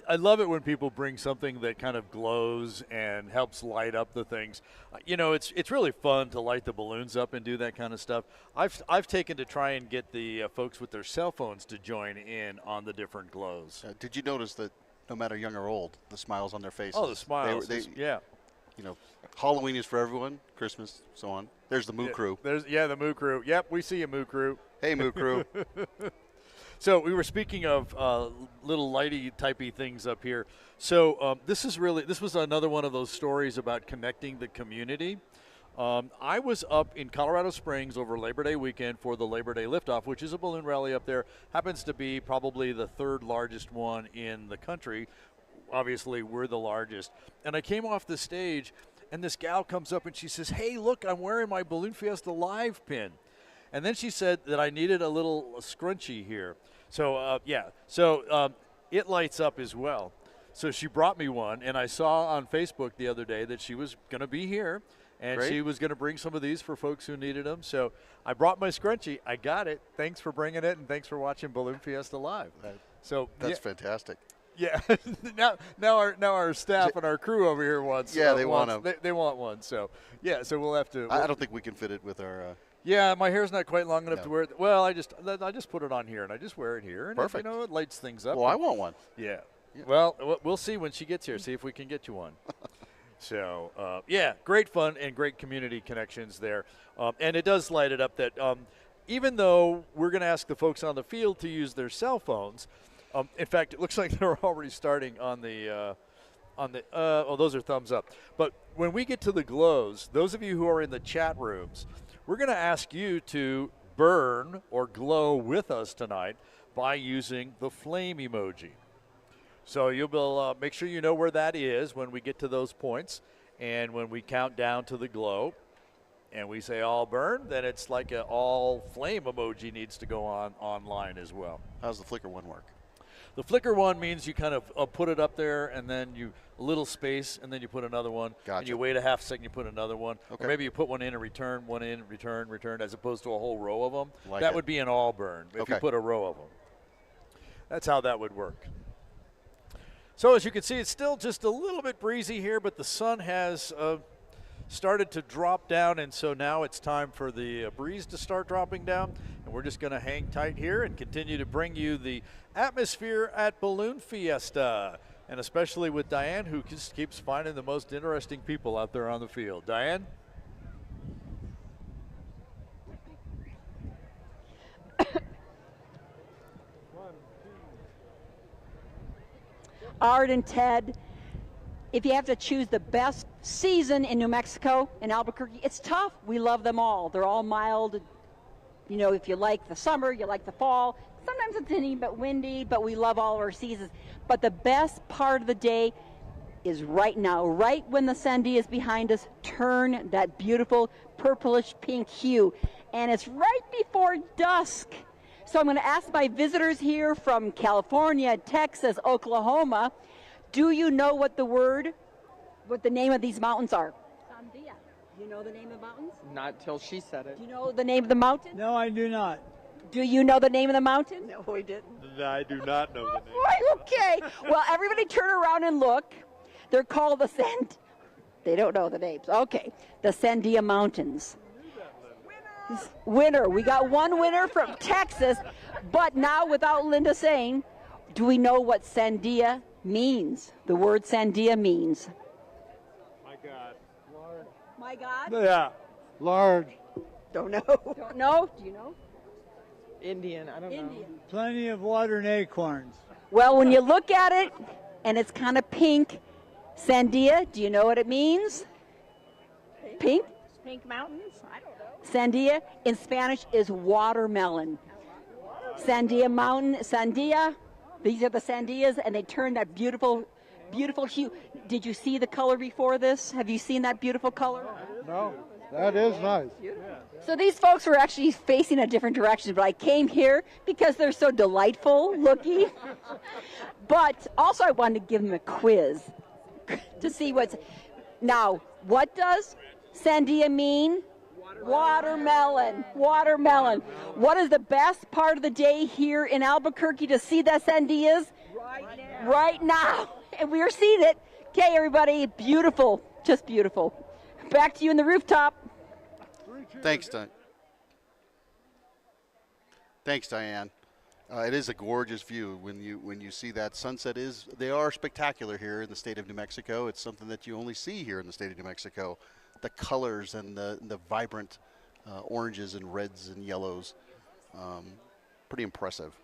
B: I love it when people bring something that kind of glows and helps light up the things. You know, it's really fun to light the balloons up and do that kind of stuff. I've taken to try and get the folks with their cell phones to join in on the different glows.
C: Did you notice that no matter young or old, the smiles on their faces?
B: Oh, the smiles. Yeah.
C: You know, Halloween is for everyone, Christmas, so on. There's the Moo Crew.
B: The Moo Crew. Yep, we see you, Moo Crew.
C: Hey, Moo Crew.
B: So we were speaking of little lighty typey things up here. So this was another one of those stories about connecting the community. I was up in Colorado Springs over Labor Day weekend for the Labor Day Liftoff, which is a balloon rally up there. Happens to be probably the 3rd largest one in the country. Obviously, we're the largest. And I came off the stage, and this gal comes up and she says, "Hey, look, I'm wearing my Balloon Fiesta Live pin." And then she said that I needed a little scrunchie here. So, it lights up as well. So she brought me one, and I saw on Facebook the other day that she was going to be here, and
C: Great.
B: She was going to bring some of these for folks who needed them. So I brought my scrunchie. I got it. Thanks for bringing it, and thanks for watching Balloon Fiesta Live.
C: That's fantastic.
B: Yeah. now our staff and our crew over here wants.
C: Yeah, they want them.
B: They want one. So yeah. So we'll have to.
C: I don't think we can fit it with our.
B: Yeah, my hair's not quite long enough to wear it. Well, I just put it on here, and I just wear it here. And
C: Perfect.
B: It lights things up.
C: Well, I want one.
B: Yeah. Well, we'll see when she gets here. See if we can get you one. So, great fun and great community connections there. And it does light it up that even though we're going to ask the folks on the field to use their cell phones, in fact, it looks like they're already starting on the those are thumbs up. But when we get to the glows, those of you who are in the chat rooms, we're going to ask you to burn or glow with us tonight by using the flame emoji. So you'll make sure you know where that is when we get to those points. And when we count down to the glow and we say all burn, then it's like an all flame emoji needs to go on online as well.
C: How's the flicker one work?
B: The flicker one means you kind of put it up there and then a little space and then you put another one.
C: Gotcha.
B: And you wait a half second, you put another one.
C: Okay.
B: Or maybe you put one in and return, return, as opposed to a whole row of them.
C: Like
B: that
C: it.
B: would be an all burn if you put a row of them. That's how that would work. So as you can see, it's still just a little bit breezy here, but the sun has started to drop down, and so now it's time for the breeze to start dropping down, and we're just going to hang tight here and continue to bring you the atmosphere at Balloon Fiesta, and especially with Diane, who just keeps finding the most interesting people out there on the field. Diane?
E: Art and Ted, if you have to choose the best season in New Mexico, in Albuquerque, it's tough. We love them all. They're all mild. You know, if you like the summer, you like the fall. Sometimes it's any but windy, but we love all of our seasons. But the best part of the day is right now, right when the Sandia is behind us, turn that beautiful purplish pink hue. And it's right before dusk. So I'm going to ask my visitors here from California, Texas, Oklahoma, do you know what the name of these mountains are? Sandia. Do you know the name of the mountains?
H: Not till she said it.
E: Do you know the name of the mountain?
L: No, I do not.
E: Do you know the name of the mountain?
L: No, we didn't.
I: I do not know the name.
E: Okay. Well, everybody turn around and look. They're called the They don't know the names. Okay. The Sandia Mountains. Winner. We got one winner from Texas, but now without Linda saying, do we know what Sandia means? The word Sandia means.
I: My God.
L: Large.
E: My God?
I: Yeah.
L: Large.
E: Don't know. Don't know? Do you know?
H: Indian, I don't know.
L: Plenty of water and acorns.
E: Well, when you look at it and it's kind of pink, Sandia, do you know what it means? Pink?
M: Pink mountains? I don't know.
E: Sandia in Spanish is watermelon. Sandia mountain, Sandia, these are the Sandias, and they turn that beautiful, beautiful hue. Did you see the color before this? Have you seen that beautiful color?
L: No, that is nice.
E: So these folks were actually facing a different direction, but I came here because they're so delightful looking. But also I wanted to give them a quiz to see what's... Now, what does Sandia mean? Watermelon. Watermelon. What is the best part of the day here in Albuquerque to see the Sandias? Right now. Right now. And we are seeing it. Okay, everybody. Beautiful. Just beautiful. Back to you in the rooftop.
C: Thanks, Diane. Thanks, Diane. It is a gorgeous view when you see that sunset. They are spectacular here in the state of New Mexico. It's something that you only see here in the state of New Mexico. The colors and the vibrant oranges and reds and yellows, pretty impressive.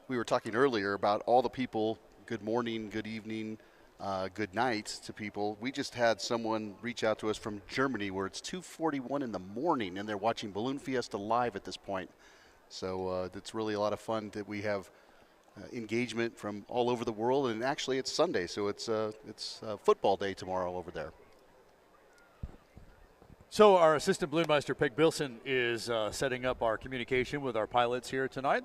C: We were talking earlier about all the people. Good morning, good evening, good night to people. We just had someone reach out to us from Germany where it's 2:41 in the morning and they're watching Balloon Fiesta live at this point. So it's really a lot of fun that we have engagement from all over the world. And actually it's Sunday, so it's football day tomorrow over there.
B: So our assistant balloonmeister, Peg Bilson, is setting up our communication with our pilots here tonight.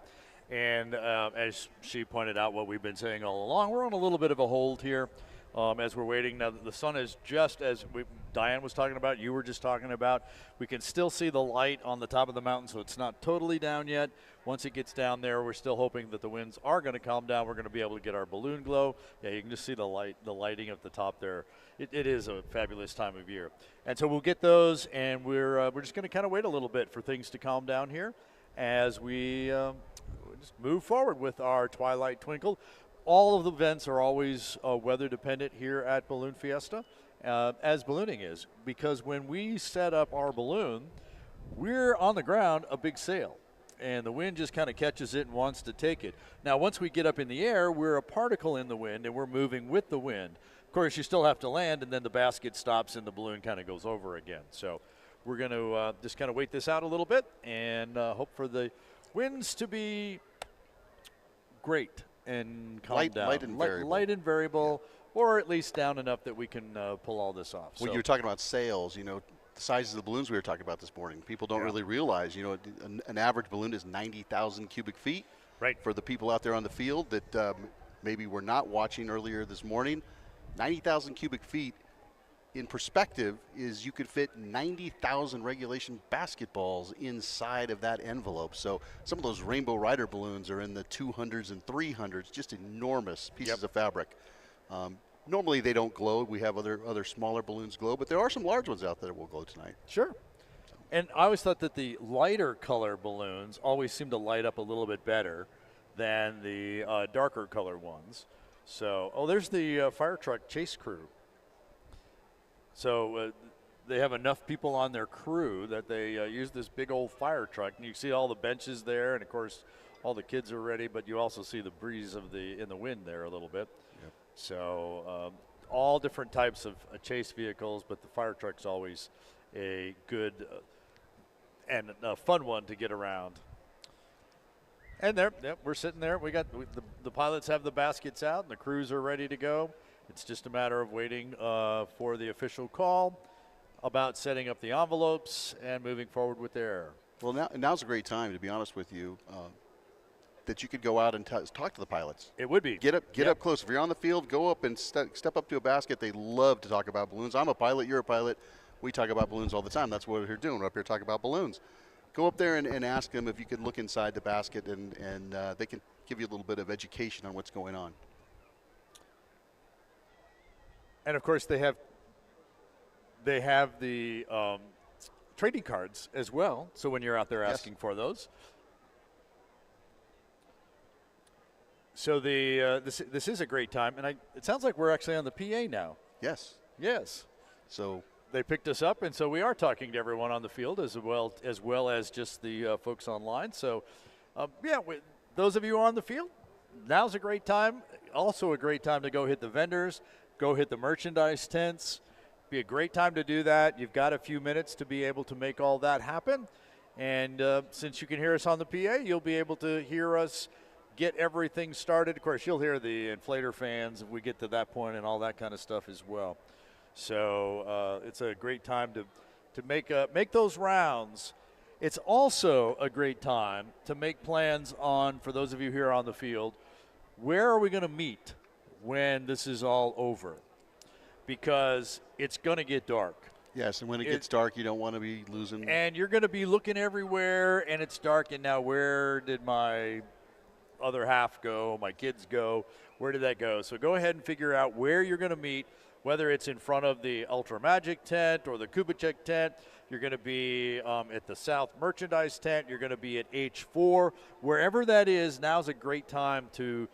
B: And as she pointed out, what we've been saying all along, we're on a little bit of a hold here as we're waiting. Now, the sun is just as Diane was talking about, you were just talking about. We can still see the light on the top of the mountain, so it's not totally down yet. Once it gets down there, we're still hoping that the winds are going to calm down. We're going to be able to get our balloon glow. Yeah, you can just see the lighting at the top there. It is a fabulous time of year. And so we'll get those, and we're just going to kind of wait a little bit for things to calm down here as we just move forward with our Twilight Twinkle. All of the events are always weather dependent here at Balloon Fiesta, as ballooning is, because when we set up our balloon, we're on the ground a big sail, and the wind just kind of catches it and wants to take it. Now, once we get up in the air, we're a particle in the wind, and we're moving with the wind. Of course, you still have to land, and then the basket stops and the balloon kind of goes over again. So we're going to just kind of wait this out a little bit and hope for the winds to be great and calm down. Light and variable, yeah. Or at least down enough that we can pull all this off.
C: When you were talking about sails, the sizes of the balloons we were talking about this morning, people don't really realize, an average balloon is 90,000 cubic feet.
B: Right.
C: For the people out there on the field that maybe were not watching earlier this morning, 90,000 cubic feet in perspective is you could fit 90,000 regulation basketballs inside of that envelope. So some of those Rainbow Rider balloons are in the 200s and 300s, just enormous pieces of fabric. Normally they don't glow. We have other smaller balloons glow, but there are some large ones out there that will glow tonight.
B: Sure. And I always thought that the lighter color balloons always seem to light up a little bit better than the darker color ones. So, there's the fire truck chase crew. So they have enough people on their crew that they use this big old fire truck. And you see all the benches there, and, of course, all the kids are ready, but you also see the breeze in the wind there a little bit.
C: Yep.
B: So all different types of chase vehicles, but the fire truck's always a good and a fun one to get around. And there, we're sitting there. The pilots have the baskets out, and the crews are ready to go. It's just a matter of waiting for the official call about setting up the envelopes and moving forward with their.
C: Well, now's a great time, to be honest with you, that you could go out and talk to the pilots.
B: It would be.
C: Get up close. If you're on the field, go up and step up to a basket. They love to talk about balloons. I'm a pilot. You're a pilot. We talk about balloons all the time. That's what we're doing. We're up here talking about balloons. Go up there and ask them if you could look inside the basket, and they can give you a little bit of education on what's going on.
B: And, of course, they have the trading cards as well. So when you're out there asking for those. So this is a great time. And it sounds like we're actually on the PA now.
C: Yes.
B: Yes.
C: So
B: they picked us up, and so we are talking to everyone on the field as well as just the folks online. So, those of you on the field, now's a great time. Also a great time to go hit the vendors, go hit the merchandise tents. Be a great time to do that. You've got a few minutes to be able to make all that happen. And since you can hear us on the PA, you'll be able to hear us get everything started. Of course, you'll hear the inflator fans if we get to that point and all that kind of stuff as well. So it's a great time to make those rounds. It's also a great time to make plans on, for those of you here on the field, where are we going to meet when this is all over? Because it's going to get dark.
C: Yes, and when it gets dark, you don't want to be losing.
B: And you're going to be looking everywhere, and it's dark, and now where did my other half go, my kids go? Where did that go? So go ahead and figure out where you're going to meet, whether it's in front of the Ultra Magic tent or the Kubitschek tent. You're going to be at the South Merchandise tent. You're going to be at H4. Wherever that is, now's a great time to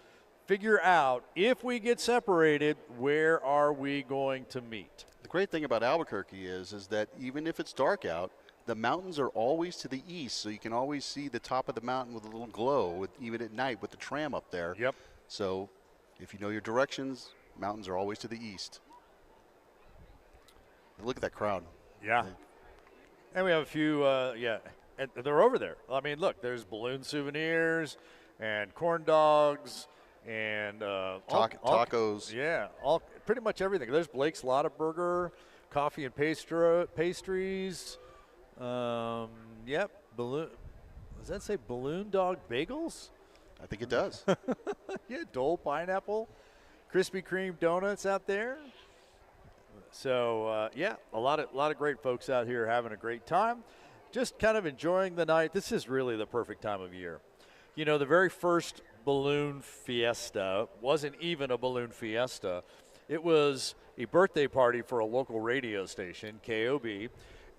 B: figure out, if we get separated, where are we going to meet?
C: The great thing about Albuquerque is that even if it's dark out, the mountains are always to the east, so you can always see the top of the mountain with a little glow, even at night with the tram up there.
B: Yep.
C: So if you know your directions, mountains are always to the east. Look at that crowd.
B: Yeah. And we have a few, and they're over there. I mean, look, there's balloon souvenirs and corn dogs and
C: tacos.
B: All pretty much everything. There's Blake's Lotta Burger, coffee and pastries. Balloon. Does that say balloon dog bagels?
C: I think it does.
B: Yeah, Dole pineapple, Krispy Kreme donuts out there. So a lot of great folks out here having a great time, just kind of enjoying the night. This is really the perfect time of year. You know, the very first balloon fiesta wasn't even a balloon fiesta. It was a birthday party for a local radio station, KOB,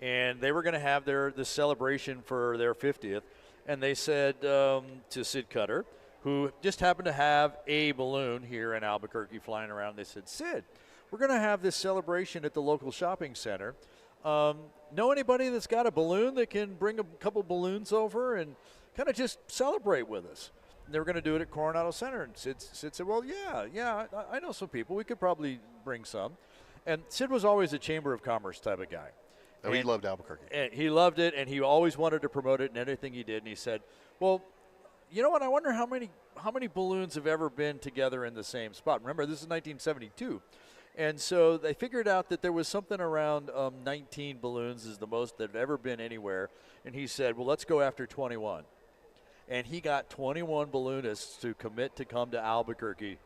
B: and they were going to have this celebration for their 50th. And they said to Sid Cutter, who just happened to have a balloon here in Albuquerque flying around, they said, Sid, we're going to have this celebration at the local shopping center. Know anybody that's got a balloon that can bring a couple balloons over and kind of just celebrate with us? And they were going to do it at Coronado Center. And Sid said, well, yeah, I know some people. We could probably bring some. And Sid was always a Chamber of Commerce type of guy.
C: Oh, he loved Albuquerque.
B: And he loved it, and he always wanted to promote it in anything he did. And he said, well, you know what? I wonder how many balloons have ever been together in the same spot. Remember, this is 1972. And so they figured out that there was something around 19 balloons is the most that have ever been anywhere. And he said, well, let's go after 21. And he got 21 balloonists to commit to come to Albuquerque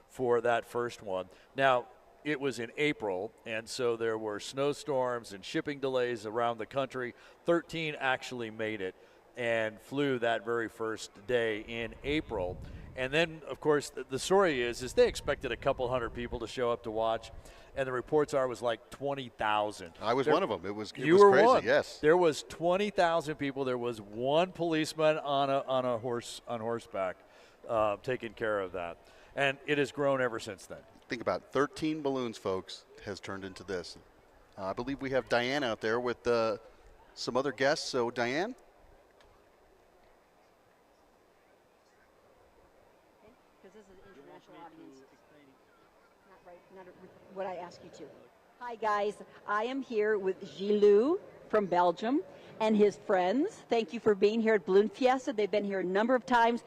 B: for that first one. Now, it was in April, and so there were snowstorms and shipping delays around the country. 13 actually made it and flew that very first day in April. And then, of course, the story is they expected a couple hundred people to show up to watch, and the reports are it was like 20,000.
C: I was one of them. It was crazy.
B: One.
C: Yes.
B: There was 20,000 people. There was one policeman on horseback taking care of that, and it has grown ever since then.
C: Think about 13 balloons, folks, has turned into this. I believe we have Diane out there with some other guests. So, Diane.
E: Not what I ask you to. Hi, guys. I am here with Gilou from Belgium and his friends. Thank you for being here at Balloon Fiesta. They've been here a number of times.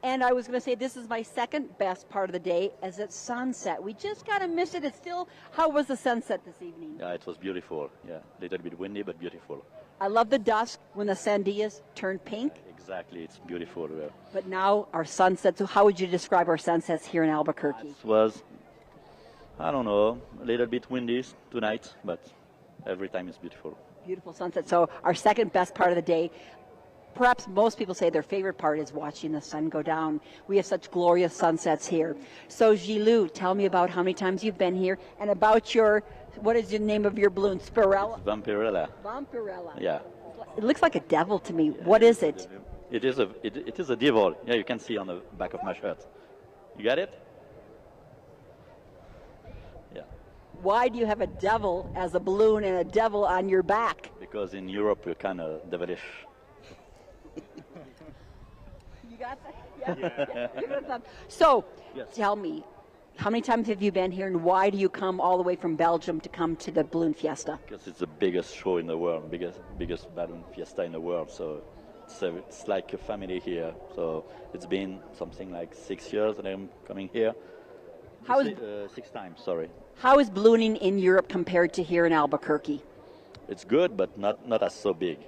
E: And I was going to say this is my second best part of the day as it's sunset. We just kind of missed it. It's still, how was the sunset this evening?
N: Yeah, it was beautiful. Yeah, a little bit windy, but beautiful.
E: I love the dusk when the sandias turn pink.
N: Exactly, it's beautiful. Yeah.
E: But now our sunsets, so how would you describe our sunsets here in Albuquerque?
N: It was, I don't know, a little bit windy tonight, but every time it's beautiful.
E: Beautiful sunset. So our second best part of the day. Perhaps most people say their favorite part is watching the sun go down. We have such glorious sunsets here. So, Gilou, tell me about how many times you've been here and about what is the name of your balloon? Spirella?
N: It's Vampirella.
E: Vampirella.
N: Yeah.
E: It looks like a devil to me. What is it?
N: It is a devil. Yeah, you can see on the back of my shirt. You got it? Yeah.
E: Why do you have a devil as a balloon and a devil on your back?
N: Because in Europe we're kind of devilish.
E: You got that? Yeah. So, yes. Tell me, how many times have you been here, and why do you come all the way from Belgium to come to the Balloon Fiesta?
N: Because it's the biggest show in the world, biggest balloon fiesta in the world. So it's like a family here. So it's been something like 6 years that I'm coming here.
E: How is
N: 6 times? Sorry.
E: How is ballooning in Europe compared to here in Albuquerque?
N: It's good, but not as so big.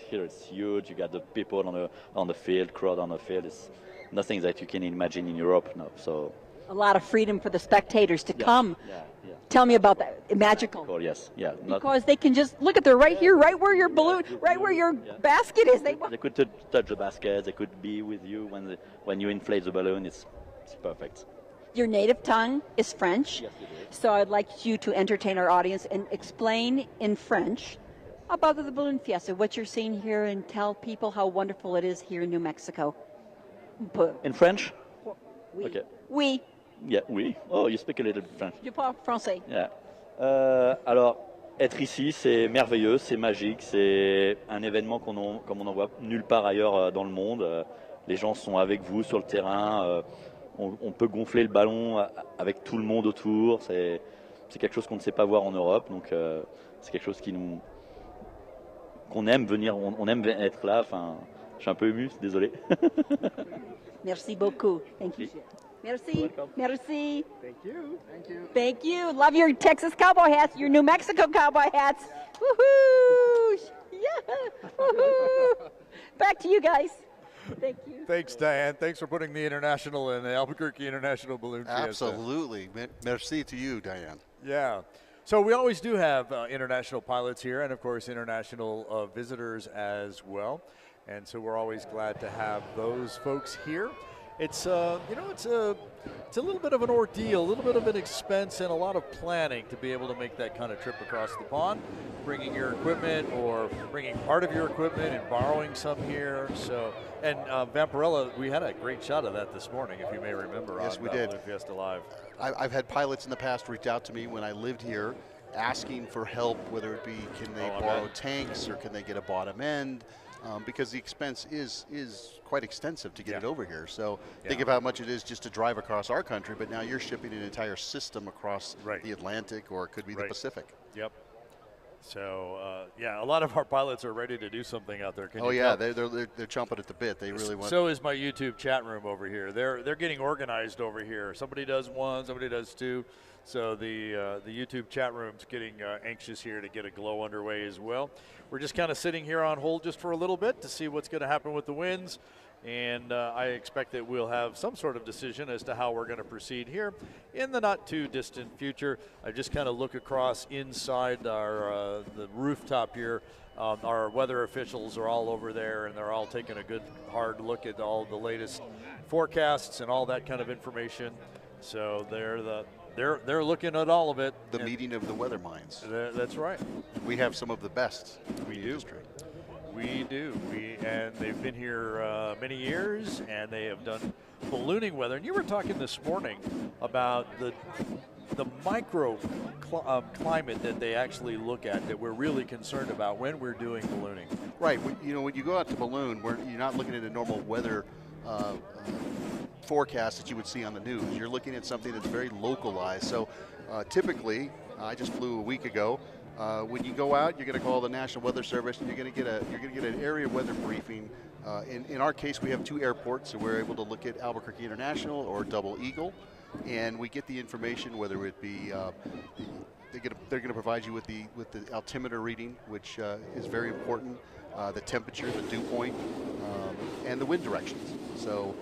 N: Here it's huge. You got the people on the field, crowd on the field. It's nothing that you can imagine in Europe. No, so
E: a lot of freedom for the spectators to come.
N: Yeah.
E: Tell me about that. Magical.
N: Oh, yes, yeah.
E: Because they can just look at they're right here, right where your balloon, right where your basket is. They
N: could touch the basket. They could be with you when you inflate the balloon. It's perfect.
E: Your native tongue is French.
N: Yes, it is.
E: So I'd like you to entertain our audience and explain in French about the Balloon Fiesta, what you're seeing here, and tell people how wonderful it is here in New Mexico.
N: In French?
E: Oui.
N: Okay.
E: Oui.
N: Yeah, oui. Oh, you speak a little bit French.
E: Je parle français.
N: Yeah. Alors, être ici, c'est merveilleux, c'est magique, c'est un événement comme on n'en voit nulle part ailleurs dans le monde. Les gens sont avec vous sur le terrain. On peut gonfler le ballon avec tout le monde autour. C'est quelque chose qu'on ne sait pas voir en Europe. Donc, c'est quelque chose qu'on aime venir, on aime être là. Enfin, je suis un peu ému, désolé.
E: Merci beaucoup. Thank you. Merci. Merci.
I: Thank you.
C: Thank you.
E: Thank you. Love your Texas cowboy hats, your New Mexico cowboy hats. Woohoo! Yeah. Woohoo! Back to you guys. Thank you.
B: Thanks, Diane. Thanks for putting the International and the Albuquerque International Balloon Fiesta.
C: Absolutely. Merci to you, Diane.
B: Yeah. So we always do have international pilots here, and of course international visitors as well. And so we're always glad to have those folks here. It's it's a little bit of an ordeal, a little bit of an expense, and a lot of planning to be able to make that kind of trip across the pond, bringing your equipment or bringing part of your equipment and borrowing some here. So, and Vampirella, we had a great shot of that this morning, if you may remember.
C: Yes,
B: on
C: we did.
B: Balloon Fiesta Live.
C: I've had pilots in the past reach out to me when I lived here, asking for help, whether it be can they borrow tanks or can they get a bottom end. Because the expense is quite extensive to get it over here. So think of how much it is just to drive across our country, but now you're shipping an entire system across the Atlantic, or it could be the Pacific.
B: Yep. So, a lot of our pilots are ready to do something out there.
C: They're chomping at the bit. They really want.
B: So is my YouTube chat room over here. They're getting organized over here. Somebody does one, somebody does two. So the YouTube chat room's getting anxious here to get a glow underway as well. We're just kind of sitting here on hold just for a little bit to see what's going to happen with the winds. And I expect that we'll have some sort of decision as to how we're going to proceed here in the not too distant future. I just kind of look across inside our the rooftop here. Our weather officials are all over there, and they're all taking a good hard look at all the latest forecasts and all that kind of information. So they're looking at all of it.
C: The meeting of the weather minds.
B: That's right.
C: We have some of the best in the industry.
B: We do. And they've been here many years, and they have done ballooning weather. And you were talking this morning about the micro climate that they actually look at, that we're really concerned about when we're doing ballooning.
C: Right. When you go out to balloon, you're not looking at a normal weather forecast that you would see on the news. You're looking at something that's very localized. So typically, I just flew a week ago. When you go out, you're going to call the National Weather Service, and you're going to get an area weather briefing. In our case, we have 2 airports, so we're able to look at Albuquerque International or Double Eagle, and we get the information, whether it be they're going to provide you with the altimeter reading, which is very important, the temperature, the dew point, and the wind directions.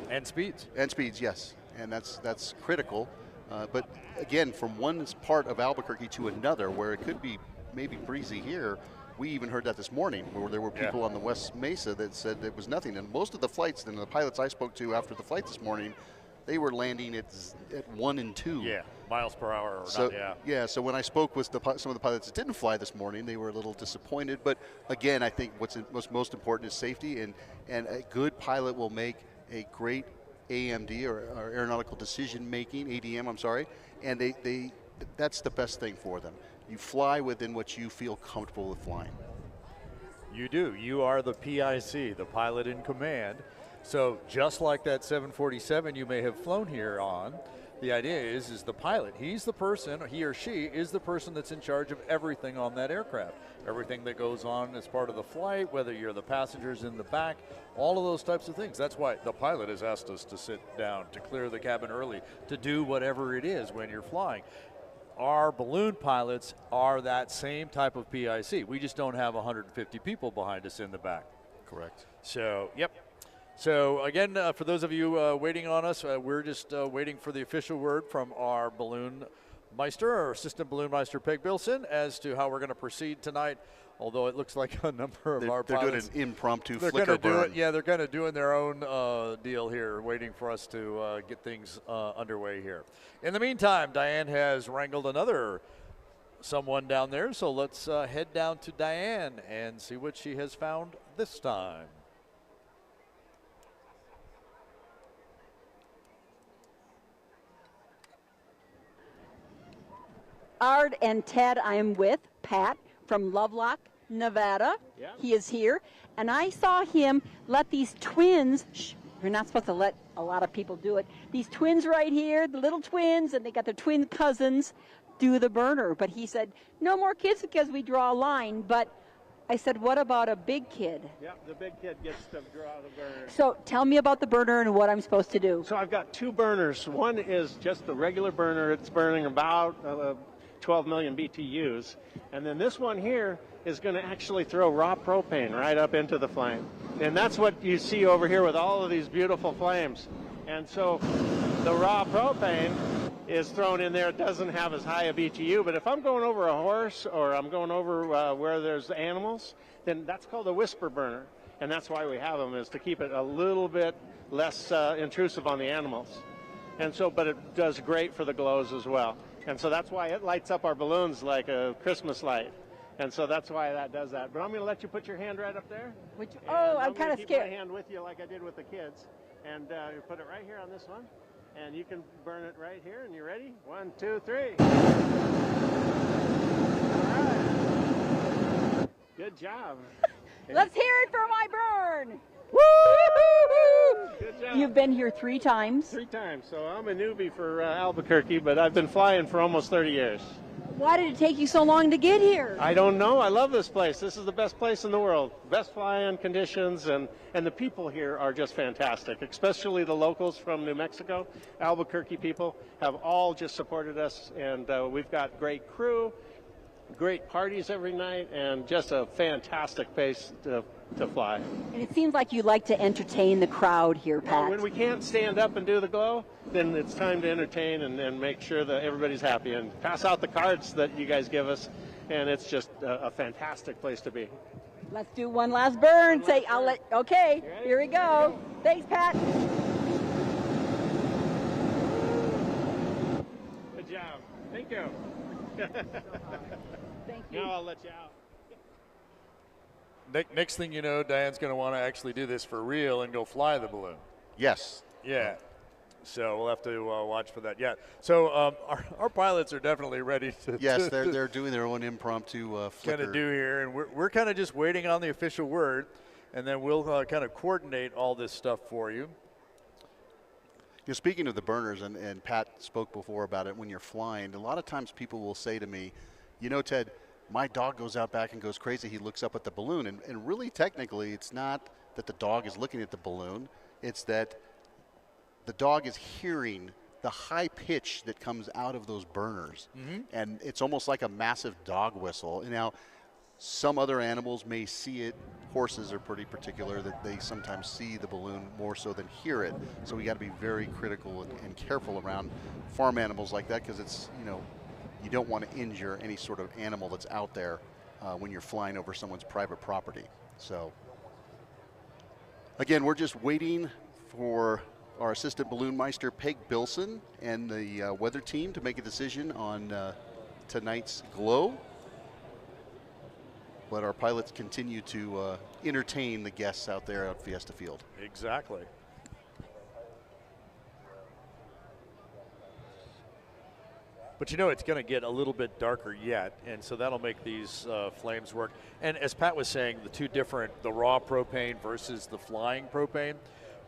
B: And speeds.
C: And speeds, yes, and that's critical. But again, from one part of Albuquerque to another, where it could be maybe breezy here, we even heard that this morning, where there were people on the West Mesa that said it was nothing. And most of the flights, and the pilots I spoke to after the flight this morning, they were landing at 1 and 2.
B: Yeah, miles per hour.
C: So when I spoke with some of the pilots that didn't fly this morning, they were a little disappointed. But again, I think what's most important is safety, and a good pilot will make a great AMD or aeronautical decision making, ADM, I'm sorry, and that's the best thing for them. You fly within what you feel comfortable with flying.
B: You do. You are the PIC, the pilot in command. So just like that 747 you may have flown here on, the idea is the pilot. He's the person, he or she is the person that's in charge of everything on that aircraft. Everything that goes on as part of the flight, whether you're the passengers in the back, all of those types of things. That's why the pilot has asked us to sit down, to clear the cabin early, to do whatever it is when you're flying. Our balloon pilots are that same type of PIC. We just don't have 150 people behind us in the back.
C: Correct.
B: So, yep. So again, for those of you waiting on us, we're just waiting for the official word from our balloon meister, our assistant balloon meister, Peg Bilson, as to how we're going to proceed tonight. Although it looks like a number of our pilots,
C: doing an impromptu
B: they're
C: flicker burn.
B: They're kind of doing their own deal here, waiting for us to get things underway here. In the meantime, Diane has wrangled someone down there, so let's head down to Diane and see what she has found this time.
E: Art and Ted, I am with Pat from Lovelock, Nevada. Yeah. He is here, and I saw him let these twins, you're not supposed to let a lot of people do it, these twins right here, the little twins, and they got their twin cousins, do the burner. But he said, no more kids because we draw a line. But I said, what about a big kid?
O: Yeah, the big kid gets to draw the burner.
E: So tell me about the burner and what I'm supposed to do.
O: So I've got 2 burners. One is just the regular burner. It's burning about 12 million BTUs. And then this one here is going to actually throw raw propane right up into the flame. And that's what you see over here with all of these beautiful flames. And so the raw propane is thrown in there. It doesn't have as high a BTU, but if I'm going over a horse or I'm going over where there's animals, then that's called a whisper burner. And that's why we have them, is to keep it a little bit less intrusive on the animals. And so, but it does great for the glows as well. And so that's why it lights up our balloons like a Christmas light. And so that's why that does that. But I'm going to let you put your hand right up there.
E: I'm kind of scared.
O: Keep my hand with you like I did with the kids. And you put it right here on this one. And you can burn it right here. And you ready? 1, 2, 3. All right. Good job.
E: Let's hear it for my burn.
O: Woo! Good job.
E: You've been here 3 times.
O: 3 times. So I'm a newbie for Albuquerque, but I've been flying for almost 30 years.
E: Why did it take you so long to get here?
O: I don't know. I love this place. This is the best place in the world. Best flying conditions, and the people here are just fantastic, especially the locals from New Mexico. Albuquerque people have all just supported us, and we've got great crew, great parties every night, and just a fantastic place to fly.
E: And it seems like you like to entertain the crowd here, Pat.
O: When we can't stand up and do the glow, then it's time to entertain and make sure that everybody's happy and pass out the cards that you guys give us. And it's just a fantastic place to be.
E: Let's do one last burn. Okay, here we go. Thanks, Pat.
O: Good job. Thank you.
E: Thank you.
O: Now I'll let you out.
B: Next thing you know, Diane's going to want to actually do this for real and go fly the balloon.
C: Yes.
B: Yeah. So we'll have to watch for that. Yeah. So our pilots are definitely ready to.
C: Yes, they're doing their own impromptu flicker.
B: Kind of do here, and we're kind of just waiting on the official word, and then we'll kind of coordinate all this stuff for you.
C: You're speaking of the burners, and Pat spoke before about it when you're flying. A lot of times people will say to me, you know, Ted, my dog goes out back and goes crazy. He looks up at the balloon, and really technically it's not that the dog is looking at the balloon. It's that the dog is hearing the high pitch that comes out of those burners.
B: Mm-hmm.
C: And it's almost like a massive dog whistle. And now, some other animals may see it. Horses are pretty particular that they sometimes see the balloon more so than hear it. So we got to be very critical and careful around farm animals like that, because it's, you know, you don't want to injure any sort of animal that's out there when you're flying over someone's private property. So again, we're just waiting for our assistant balloon meister, Peg Bilson, and the weather team to make a decision on tonight's glow. But our pilots continue to entertain the guests out there at Fiesta Field.
B: Exactly. But you know, it's going to get a little bit darker yet, and so that'll make these flames work. And as Pat was saying, the raw propane versus the flying propane,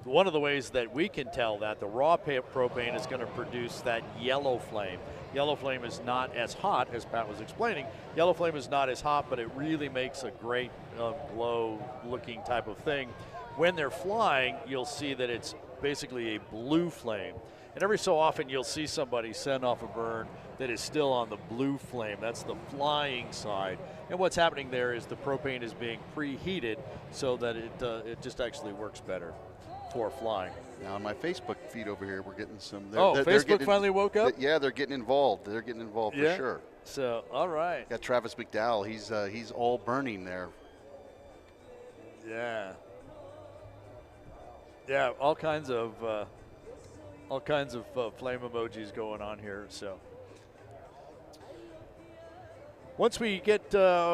B: one of the ways that we can tell that the raw propane is going to produce that yellow flame. Yellow flame is not as hot, as Pat was explaining. Yellow flame is not as hot, but it really makes a great glow-looking type of thing. When they're flying, you'll see that it's basically a blue flame. And every so often, you'll see somebody send off a burn that is still on the blue flame. That's the flying side. And what's happening there is the propane is being preheated so that it just actually works better for flying.
C: Now on my Facebook feed over here, we're getting some.
B: Facebook finally woke up?
C: Yeah, they're getting involved. They're getting involved for sure.
B: So, all right.
C: Got Travis McDowell. He's all burning there.
B: Yeah. Yeah, all kinds of flame emojis going on here. So once we get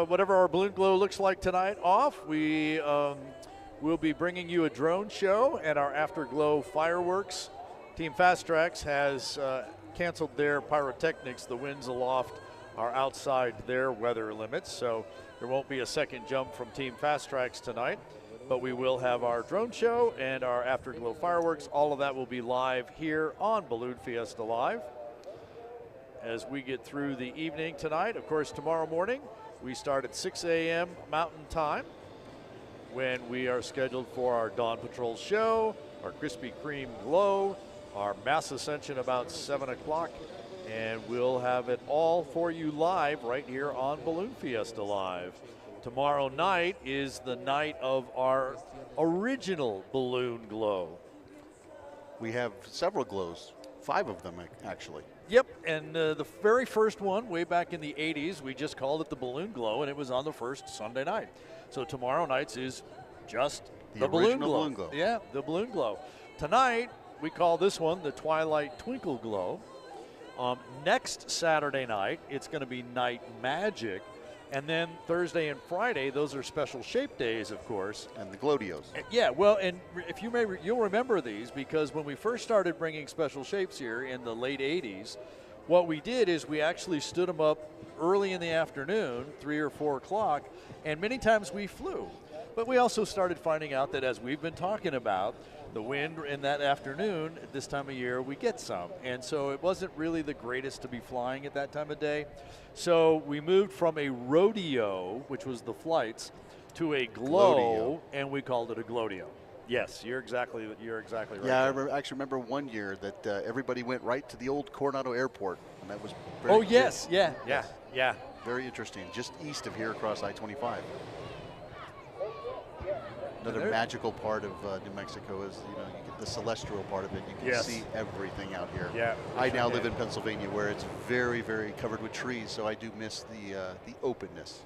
B: whatever our balloon glow looks like tonight off, we'll be bringing you a drone show and our afterglow fireworks. Team Fast Tracks has canceled their pyrotechnics. The winds aloft are outside their weather limits, so there won't be a second jump from Team Fast Tracks tonight. But we will have our drone show and our afterglow fireworks. All of that will be live here on Balloon Fiesta Live as we get through the evening tonight. Of course, tomorrow morning we start at 6 a.m. Mountain Time, when we are scheduled for our Dawn Patrol show, our Krispy Kreme glow, our mass ascension about 7 o'clock, and we'll have it all for you live right here on Balloon Fiesta Live. Tomorrow night is the night of our original balloon glow.
C: We have several glows, 5 of them actually.
B: Yep, and the very first one, way back in the 80s, we just called it the balloon glow, and it was on the first Sunday night. So tomorrow night's is just the balloon glow. Yeah, the balloon glow. Tonight, we call this one the Twilight Twinkle Glow. Next Saturday night, it's going to be Night Magic. And then Thursday and Friday, those are special shape days, of course.
C: And the Glodios.
B: Yeah, well, and if you may, you'll remember these, because when we first started bringing special shapes here in the late 80s, what we did is we actually stood them up early in the afternoon, 3 or 4 o'clock, and many times we flew. But we also started finding out that, as we've been talking about, the wind in that afternoon, at this time of year, we get some. And so it wasn't really the greatest to be flying at that time of day. So we moved from a rodeo, which was the flights, to a glow, and we called it a Glodio. Yes, you're exactly right.
C: Yeah, I actually remember one year that everybody went right to the old Coronado Airport, and that was
B: yeah.
C: Very interesting, just east of here across I-25. Another magical part of New Mexico is, you get the celestial part of it. You can see everything out here.
B: Yeah.
C: I now live in Pennsylvania, where it's very, very covered with trees, so I do miss the openness.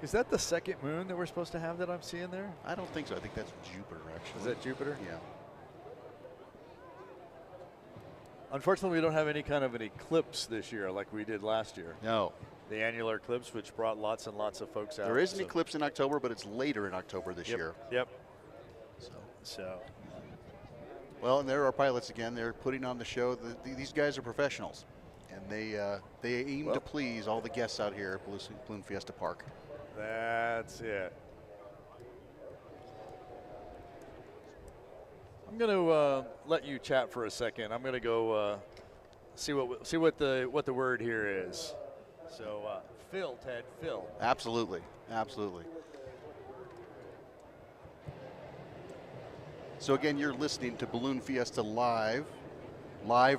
B: Is that the second moon that we're supposed to have that I'm seeing there?
C: I don't think so. I think that's Jupiter, actually.
B: Is that Jupiter?
C: Yeah.
B: Unfortunately, we don't have any kind of an eclipse this year like we did last year.
C: No.
B: The annular eclipse, which brought lots and lots of folks out.
C: There is an eclipse in October, but it's later in October this year.
B: Yep.
C: So. Well, and there are pilots again. They're putting on the show. These guys are professionals, and they aim to please all the guests out here at Balloon Fiesta Park.
B: That's it. I'm going to let you chat for a second. I'm going to go see what the word here is. So, Phil, Ted, Phil.
C: Absolutely, absolutely. So again, you're listening to Balloon Fiesta live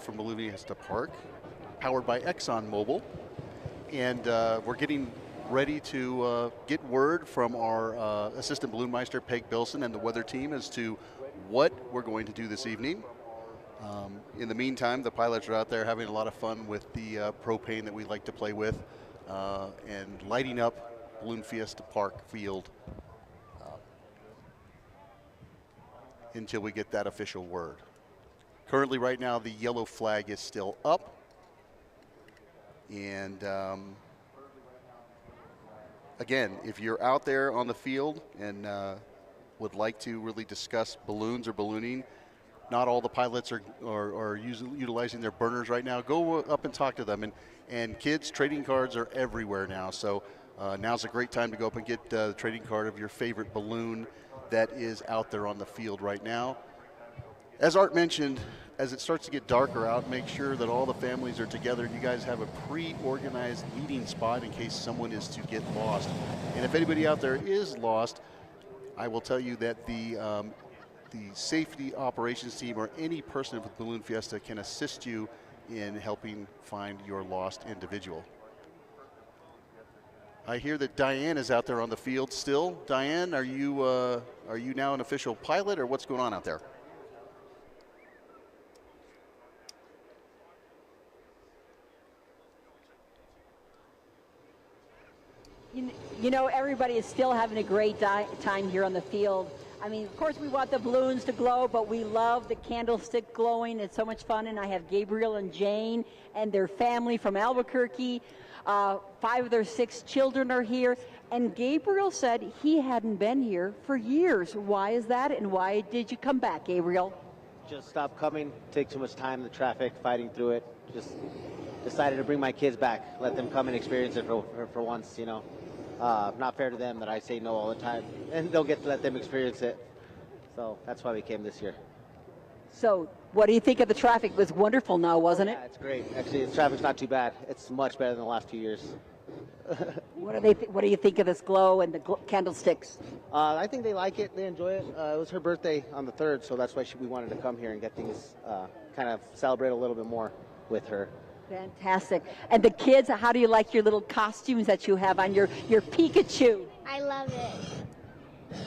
C: from Balloon Fiesta Park, powered by ExxonMobil, and we're getting ready to get word from our assistant balloon meister, Peg Bilson, and the weather team as to what we're going to do this evening. In the meantime, the pilots are out there having a lot of fun with the propane that we like to play with and lighting up Balloon Fiesta Park field until we get that official word. Currently, right now, the yellow flag is still up. And again, if you're out there on the field and would like to really discuss balloons or ballooning, not all the pilots are utilizing their burners right now. Go up and talk to them. And kids, trading cards are everywhere now. So now's a great time to go up and get the trading card of your favorite balloon that is out there on the field right now. As Art mentioned, as it starts to get darker out, make sure that all the families are together. You guys have a pre-organized meeting spot in case someone is to get lost. And if anybody out there is lost, I will tell you that the safety operations team or any person with Balloon Fiesta can assist you in helping find your lost individual. I hear that Diane is out there on the field still. Diane, are you now an official pilot, or what's going on out there?
E: You know, everybody is still having a great time here on the field. I mean, of course, we want the balloons to glow, but we love the candlestick glowing. It's so much fun, and I have Gabriel and Jane and their family from Albuquerque. 5 of their 6 children are here, and Gabriel said he hadn't been here for years. Why is that, and why did you come back, Gabriel?
P: Just stopped coming, take too much time in the traffic, fighting through it. Just decided to bring my kids back, let them come and experience it for once, you know. Not fair to them that I say no all the time, and they'll get to let them experience it. So that's why we came this year.
E: So what do you think of the traffic? It was wonderful now, wasn't it?
P: Yeah, it's great. Actually, the traffic's not too bad. It's much better than the last 2 years.
E: What do you think of this glow and the candlesticks?
P: I think they like it. They enjoy it. It was her birthday on the 3rd, so that's why we wanted to come here and get things kind of celebrate a little bit more with her.
E: Fantastic. And the kids, how do you like your little costumes that you have on your Pikachu?
Q: I love it.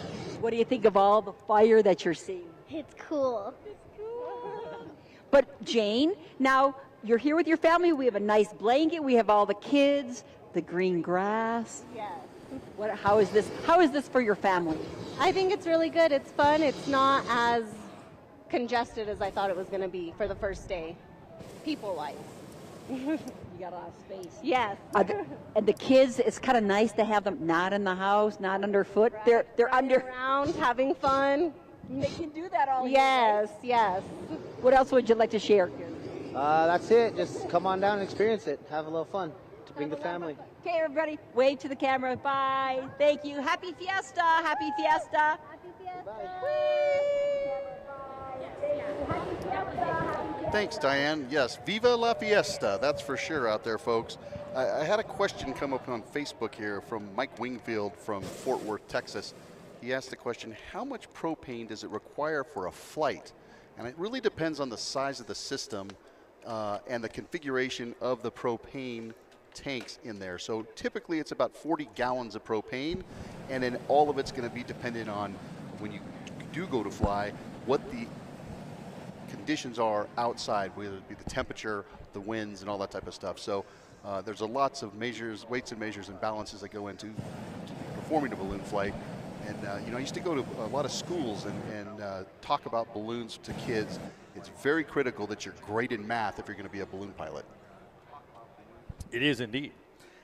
E: What do you think of all the fire that you're seeing?
Q: It's cool.
E: But Jane, now you're here with your family. We have a nice blanket. We have all the kids, the green grass.
Q: Yes.
E: How is this? How is this for your family?
Q: I think it's really good. It's fun. It's not as congested as I thought it was going to be for the first day, people-wise.
E: You got a lot of space.
Q: Yes.
E: And the kids, it's kind of nice to have them not in the house, not underfoot.
Q: Right.
E: They're under
Q: around, having fun.
E: They can do that all
Q: Yes,
E: year, right?
Q: yes.
E: What else would you like to share?
P: That's it. Just come on down and experience it. Have a little fun to bring the family.
E: Okay, everybody, wave to the camera. Bye. Thank you. Happy Fiesta. Happy Fiesta.
Q: Happy Fiesta.
C: Thanks, Diane. Yes, Viva la Fiesta. That's for sure out there, folks. I had a question come up on Facebook here from Mike Wingfield from Fort Worth, Texas. He asked the question, how much propane does it require for a flight? And it really depends on the size of the system and the configuration of the propane tanks in there. So typically it's about 40 gallons of propane, and then all of it's going to be dependent on when you do go to fly, what the conditions are outside, whether it be the temperature, the winds, and all that type of stuff. So there's lots of measures, weights and measures and balances that go into performing a balloon flight. And I used to go to a lot of schools and talk about balloons to kids. It's very critical that you're great in math if you're going to be a balloon pilot.
B: It is indeed.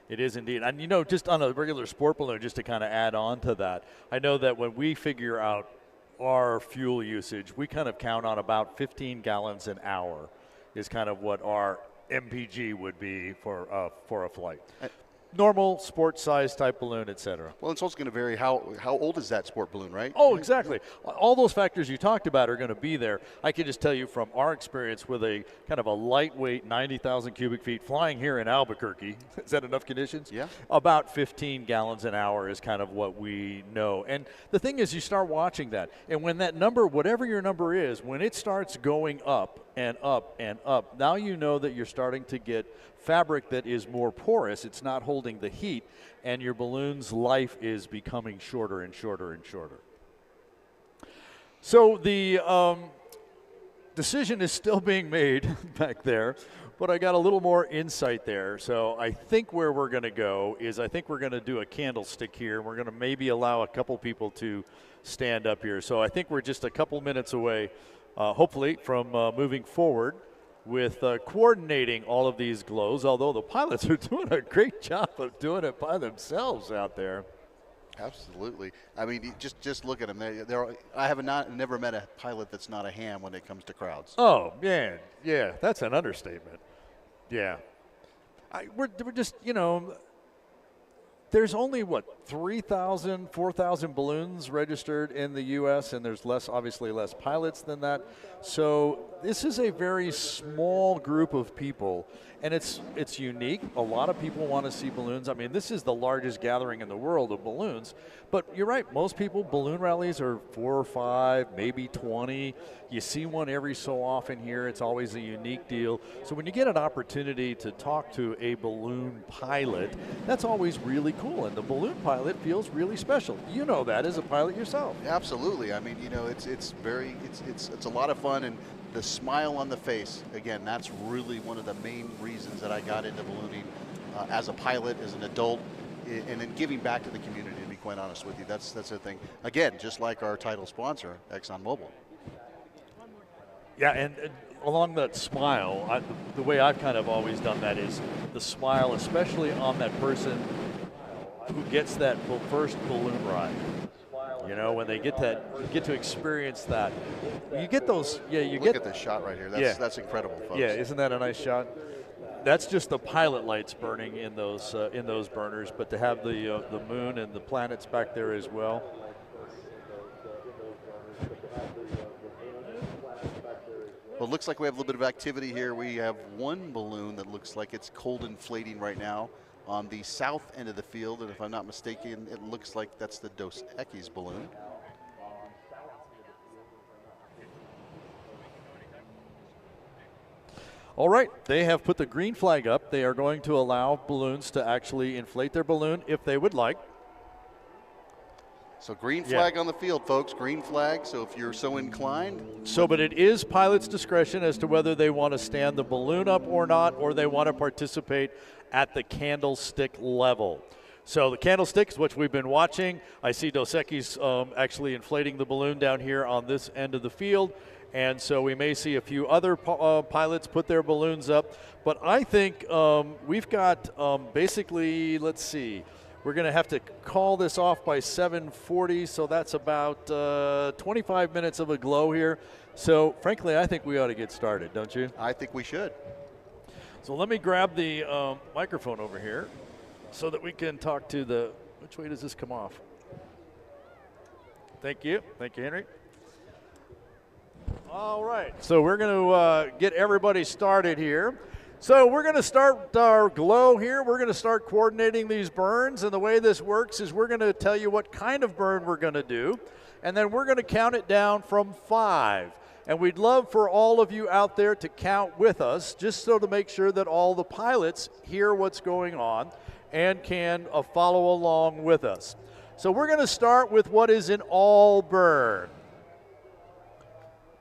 B: It is indeed. And, just on a regular sport balloon, just to kind of add on to that, I know that when we figure out our fuel usage, we kind of count on about 15 gallons an hour is kind of what our MPG would be for a flight. Normal sports size type balloon, et cetera.
C: Well, it's also going to vary how old is that sport balloon, right?
B: Oh, exactly. All those factors you talked about are going to be there. I can just tell you from our experience with a kind of a lightweight 90,000 cubic feet flying here in Albuquerque, is that enough conditions?
C: Yeah.
B: About 15 gallons an hour is kind of what we know. And the thing is, you start watching that. And when that number, whatever your number is, when it starts going up and up and up, now you know that you're starting to get fabric that is more porous. It's not holding the heat, and your balloon's life is becoming shorter and shorter and shorter. So the decision is still being made back there, but I got a little more insight there. So I think where we're going to go is I think we're going to do a candlestick here. We're going to maybe allow a couple people to stand up here. So I think we're just a couple minutes away, hopefully, from moving forward with coordinating all of these glows, although the pilots are doing a great job of doing it by themselves out there.
C: Absolutely. I mean, just look at them. I have never met a pilot that's not a ham when it comes to crowds.
B: Oh, man. Yeah, that's an understatement. Yeah. We're just, there's only, 3,000, 4,000 balloons registered in the U.S., and there's obviously less pilots than that. So this is a very small group of people, and it's unique. A lot of people want to see balloons. I mean, this is the largest gathering in the world of balloons. But you're right, most people, balloon rallies are 4 or 5, maybe 20. You see one every so often here. It's always a unique deal. So when you get an opportunity to talk to a balloon pilot, that's always really cool. And the balloon pilot feels really special. You know that as a pilot yourself.
C: Absolutely. I mean, it's a lot of fun, and the smile on the face, again, that's really one of the main reasons that I got into ballooning as a pilot, as an adult, and then giving back to the community, to be quite honest with you. That's the thing. Again, just like our title sponsor, ExxonMobil.
B: Yeah, and along that smile, the way I've kind of always done that is the smile, especially on that person who gets that first balloon ride. When they get to experience that, you get those. Yeah,
C: Look at this shot right here. That's incredible, folks.
B: Yeah, isn't that a nice shot? That's just the pilot lights burning in those burners, but to have the moon and the planets back there as well.
C: Well, it looks like we have a little bit of activity here. We have one balloon that looks like it's cold inflating right now on the south end of the field, and if I'm not mistaken, it looks like that's the Dos Equis balloon.
B: All right, they have put the green flag up. They are going to allow balloons to actually inflate their balloon if they would like.
C: So green flag on the field, folks, green flag. So if you're so inclined.
B: But it is pilot's discretion as to whether they want to stand the balloon up or not, or they want to participate at the candlestick level. So the candlestick is what we've been watching. I see Dos Equis actually inflating the balloon down here on this end of the field. And so we may see a few other pilots put their balloons up. But I think we've got basically, let's see, we're going to have to call this off by 7:40, so that's about 25 minutes of a glow here. So, frankly, I think we ought to get started, don't you?
C: I think we should.
B: So let me grab the microphone over here so that we can talk to the – which way does this come off? Thank you. Thank you, Henry. All right. So we're going to get everybody started here. So we're going to start our glow here. We're going to start coordinating these burns, and the way this works is we're going to tell you what kind of burn we're going to do, and then we're going to count it down from 5. And we'd love for all of you out there to count with us, just so to make sure that all the pilots hear what's going on and can follow along with us. So we're going to start with what is an all burn.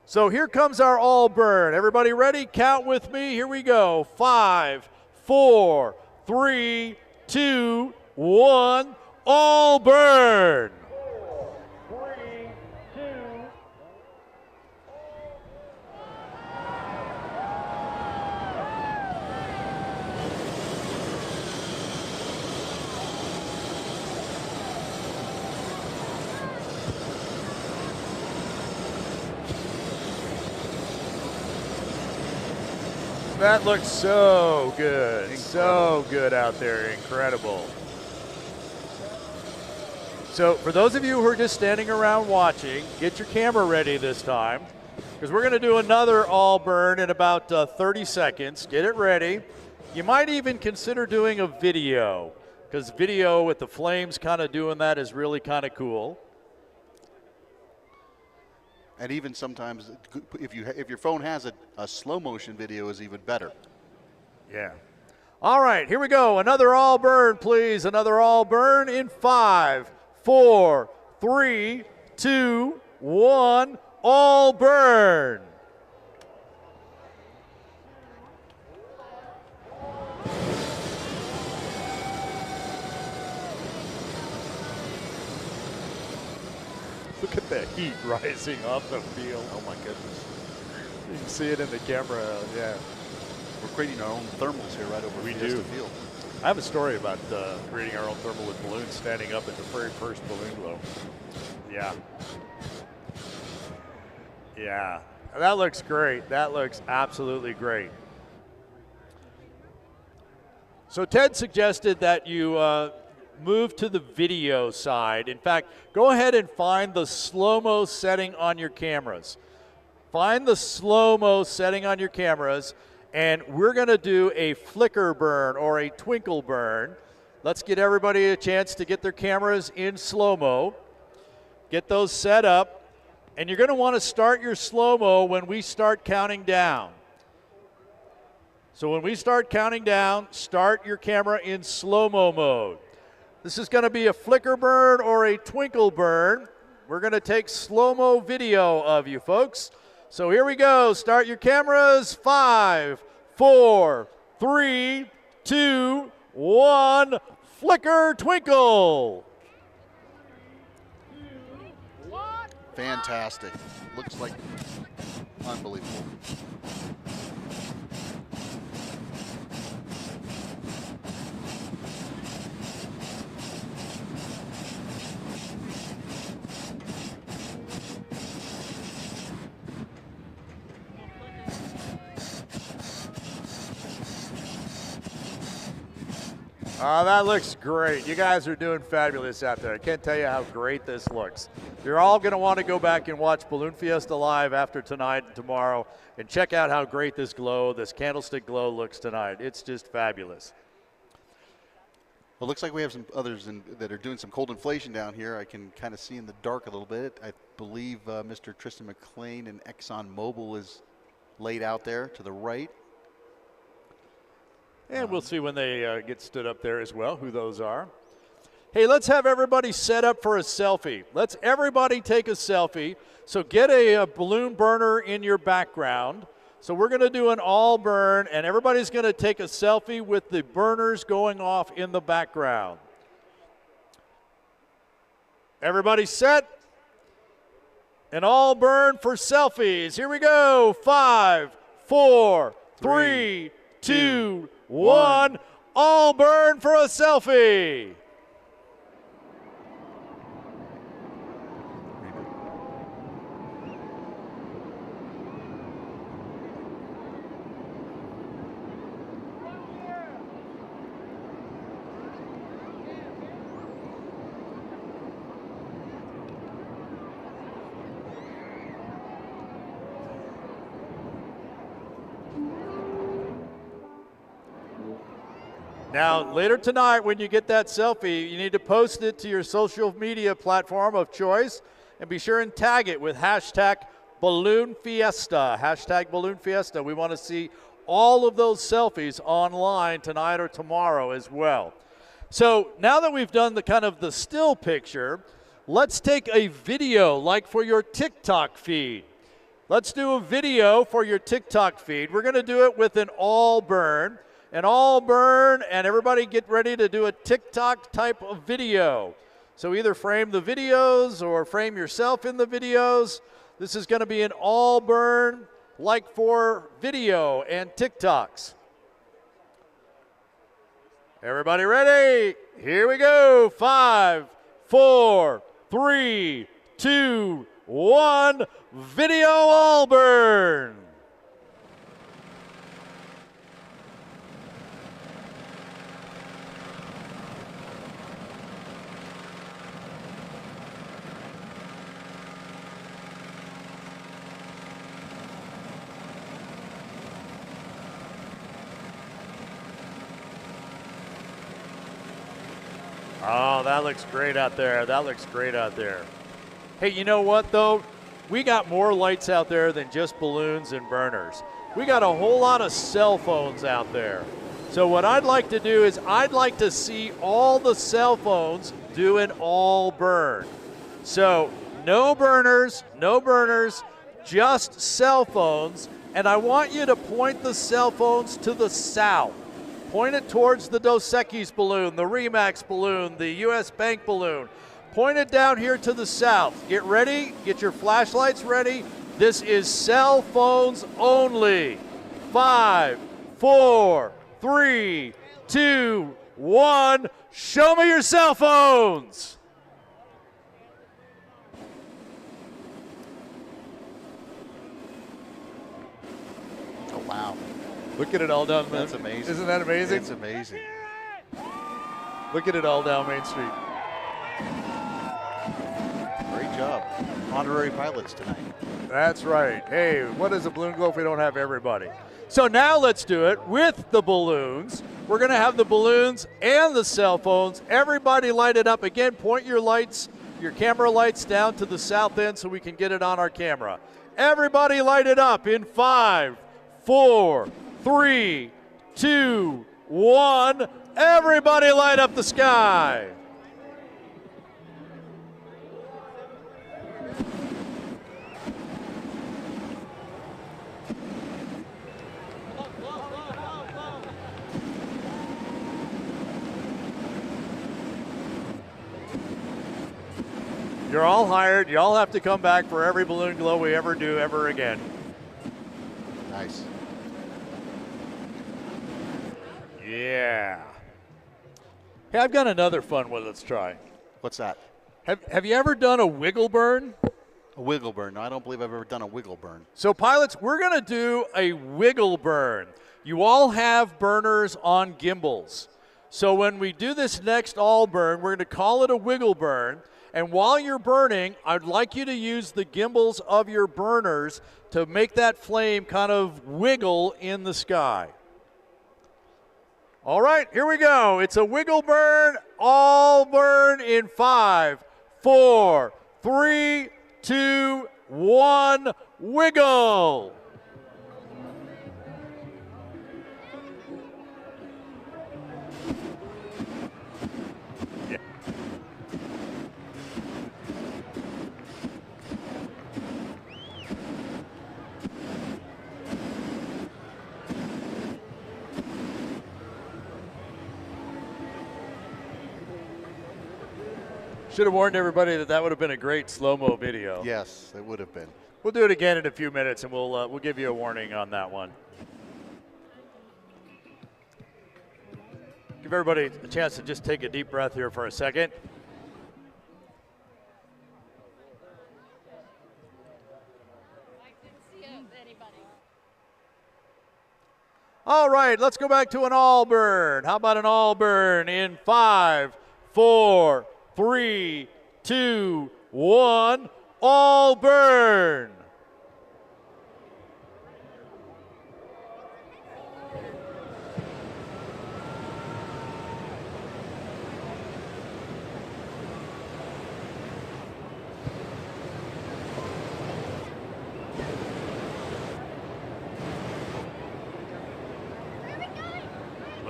B: So here comes our all burn. Everybody ready? Count with me. Here we go. 5, 4, 3, 2, 1. All burn. That looks so good. Incredible. So good out there. Incredible. So for those of you who are just standing around watching, get your camera ready this time, because we're going to do another all burn in about 30 seconds. Get it ready. You might even consider doing a video, because video with the flames kind of doing that is really kind of cool.
C: And even sometimes, if your phone has a slow motion video, is even better.
B: Yeah. All right, here we go. Another all burn, please. Another all burn in 5, 4, 3, 2, 1. All burn. Look at that heat rising off the field.
C: Oh my goodness.
B: You can see it in the camera, yeah.
C: We're creating our own thermals here right over Fiesta Field.
B: I have a story about creating our own thermal with balloons standing up at the very first balloon glow. Yeah. Yeah. That looks great. That looks absolutely great. So Ted suggested that you move to the video side. In fact, go ahead and find the slow-mo setting on your cameras. Find the slow-mo setting on your cameras, and we're going to do a flicker burn or a twinkle burn. Let's get everybody a chance to get their cameras in slow-mo. Get those set up, and you're going to want to start your slow-mo when we start counting down. So when we start counting down, start your camera in slow-mo mode. This is going to be a flicker burn or a twinkle burn. We're going to take slow-mo video of you folks. So here we go. Start your cameras. 5, 4, 3, 2, 1. Flicker, twinkle.
C: Fantastic. Looks like unbelievable.
B: Oh, that looks great. You guys are doing fabulous out there. I can't tell you how great this looks. You're all going to want to go back and watch Balloon Fiesta live after tonight and tomorrow and check out how great this glow, this candlestick glow looks tonight. It's just fabulous.
C: Well, it looks like we have some others that are doing some cold inflation down here. I can kind of see in the dark a little bit. I believe Mr. Tristan McLean and Exxon Mobil is laid out there to the right.
B: And we'll see when they get stood up there as well, who those are. Hey, let's have everybody set up for a selfie. Let's everybody take a selfie. So get a balloon burner in your background. So we're going to do an all burn, and everybody's going to take a selfie with the burners going off in the background. Everybody set? An all burn for selfies. Here we go. 5, 4, 3, 2, 1. All burn for a selfie. Now, later tonight when you get that selfie, you need to post it to your social media platform of choice and be sure and tag it with hashtag Balloon Fiesta. Hashtag Balloon Fiesta. We want to see all of those selfies online tonight or tomorrow as well. So now that we've done the kind of the still picture, let's take a video like for your TikTok feed. Let's do a video for your TikTok feed. We're going to do it with an all burn, and everybody get ready to do a TikTok type of video. So either frame the videos or frame yourself in the videos. This is going to be an all burn like for video and TikToks. Everybody ready? Here we go. 5, 4, 3, 2, 1. Video all burn. Oh, that looks great out there. That looks great out there. Hey, you know what, though? We got more lights out there than just balloons and burners. We got a whole lot of cell phones out there. So what I'd like to do is I'd like to see all the cell phones do an all burn. So no burners, just cell phones. And I want you to point the cell phones to the south. Point it towards the Dos Equis balloon, the Remax balloon, the US Bank balloon. Point it down here to the south. Get ready. Get your flashlights ready. This is cell phones only. 5, 4, 3, 2, 1. Show me your cell phones.
C: Oh, wow.
B: Look at it all down, man.
C: That's amazing.
B: Isn't that amazing?
C: It's amazing.
B: Look at it all down Main Street.
C: Great job. Honorary pilots tonight.
B: That's right. Hey, what is a balloon glow if we don't have everybody? So now let's do it with the balloons. We're going to have the balloons and the cell phones. Everybody light it up. Again, point your lights, your camera lights down to the south end so we can get it on our camera. Everybody light it up in 5, 4, 3, 2, 1. Everybody light up the sky. You're all hired. You all have to come back for every balloon glow we ever do ever again.
C: Nice.
B: Yeah. Hey, I've got another fun one. Let's try.
C: What's that?
B: Have you ever done a wiggle burn?
C: A wiggle burn. No, I don't believe I've ever done a wiggle burn.
B: So, pilots, we're going to do a wiggle burn. You all have burners on gimbals. So when we do this next all burn, we're going to call it a wiggle burn. And while you're burning, I'd like you to use the gimbals of your burners to make that flame kind of wiggle in the sky. All right, here we go. It's a wiggle burn, all burn in 5, 4, 3, 2, 1, wiggle. Yeah. Should have warned everybody that that would have been a great slow-mo video.
C: Yes, it would have been.
B: We'll do it again in a few minutes, and we'll give you a warning on that one. Give everybody a chance to just take a deep breath here for a second. All right, let's go back to an all burn. How about an all burn in 5, 4, 3, 2, 1, all burn.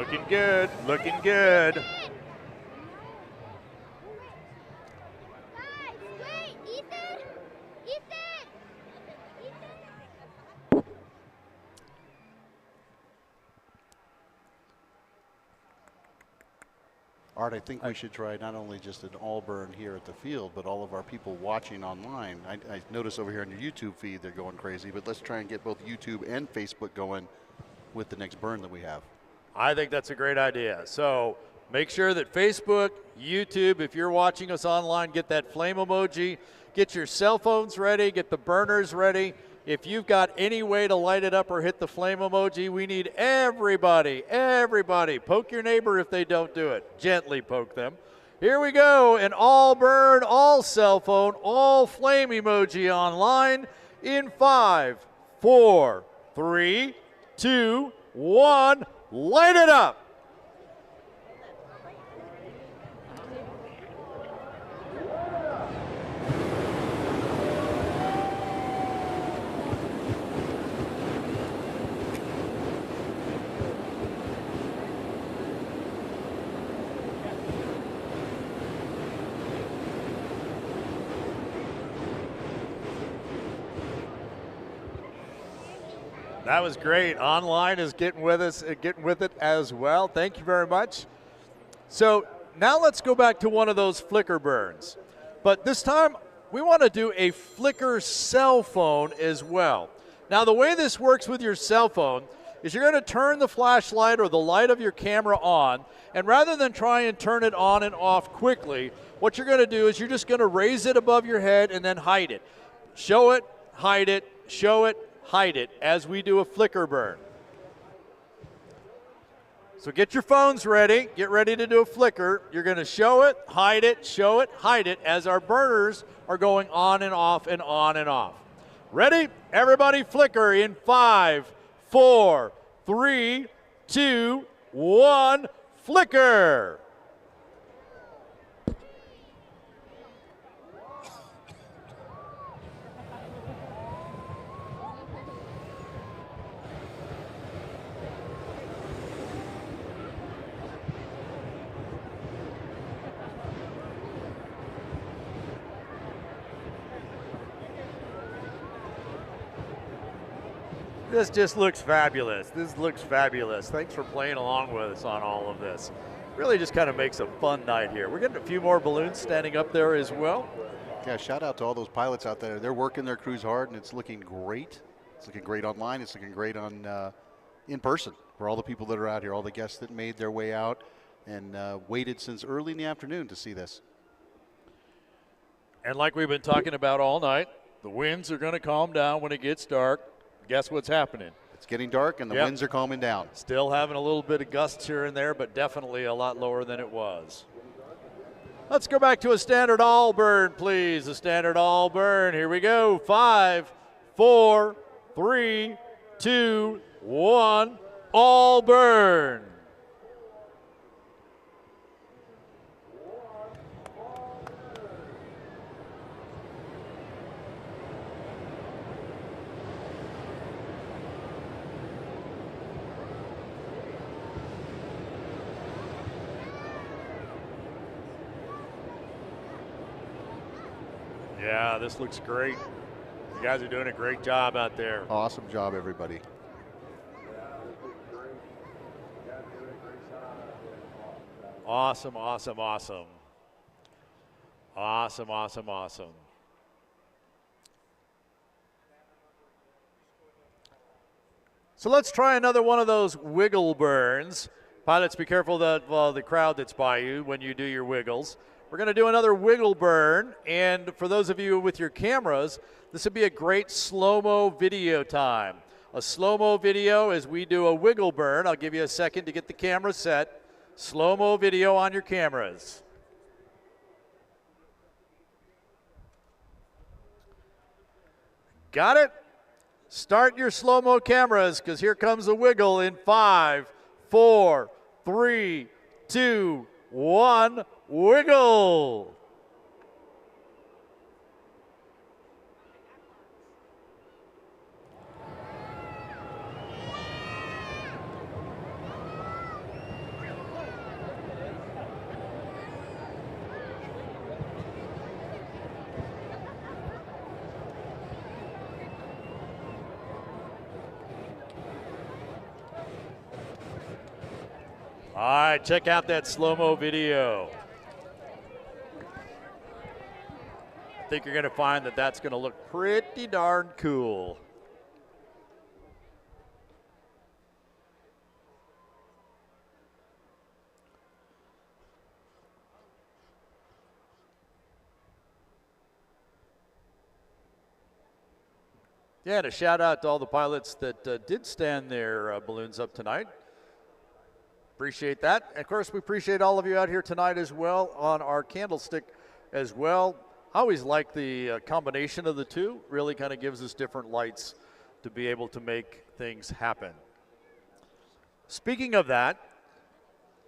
B: Looking good, looking good.
C: Art, I think we should try not only just an all burn here at the field, but all of our people watching online. I notice over here on your YouTube feed they're going crazy, but let's try and get both YouTube and Facebook going with the next burn that we have.
B: I think that's a great idea. So make sure that Facebook, YouTube, if you're watching us online, get that flame emoji, get your cell phones ready, get the burners ready. If you've got any way to light it up or hit the flame emoji, we need everybody. Poke your neighbor if they don't do it. Gently poke them. Here we go. An all burn, all cell phone, all flame emoji online in 5, 4, 3, 2, 1. Light it up. That was great. Online is getting with us, getting with it as well. Thank you very much. So now let's go back to one of those flicker burns. But this time we want to do a flicker cell phone as well. Now the way this works with your cell phone is you're going to turn the flashlight or the light of your camera on, and rather than try and turn it on and off quickly, what you're going to do is you're just going to raise it above your head and then hide it. Show it, hide it, show it, hide it as we do a flicker burn. So get your phones ready. Get ready to do a flicker. You're going to show it, hide it, show it, hide it as our burners are going on and off and on and off. Ready? Everybody flicker in 5, 4, 3, 2, 1. Flicker. This just looks fabulous. This looks fabulous. Thanks for playing along with us on all of this. Really just kind of makes a fun night here. We're getting a few more balloons standing up there as well.
C: Yeah, shout out to all those pilots out there. They're working their crews hard, and it's looking great. It's looking great online. It's looking great on in person for all the people that are out here, all the guests that made their way out and waited since early in the afternoon to see this.
B: And like we've been talking about all night, the winds are going to calm down when it gets dark. Guess what's happening?
C: It's getting dark and the winds are calming down.
B: Still having a little bit of gusts here and there, but definitely a lot lower than it was. Let's go back to a standard all burn, please. A standard all burn. Here we go. 5, 4, 3, 2, 1. All burn. Yeah, this looks great. You guys are doing a great job out there.
C: Awesome job, everybody.
B: Awesome, awesome, awesome. Awesome, awesome, awesome. So let's try another one of those wiggle burns. Pilots, be careful that the crowd that's by you when you do your wiggles. We're going to do another wiggle burn, and for those of you with your cameras, this would be a great slow-mo video time. A slow-mo video as we do a wiggle burn. I'll give you a second to get the camera set. Slow-mo video on your cameras. Got it? Start your slow-mo cameras because here comes a wiggle in 5, 4, 3, 2, 1. Wiggle. All right, check out that slow-mo video. I think you're going to find that that's going to look pretty darn cool. Yeah, and a shout out to all the pilots that did stand their balloons up tonight. Appreciate that. And of course, we appreciate all of you out here tonight as well on our candlestick as well. I always like the combination of the two. Really kind of gives us different lights to be able to make things happen. Speaking of that,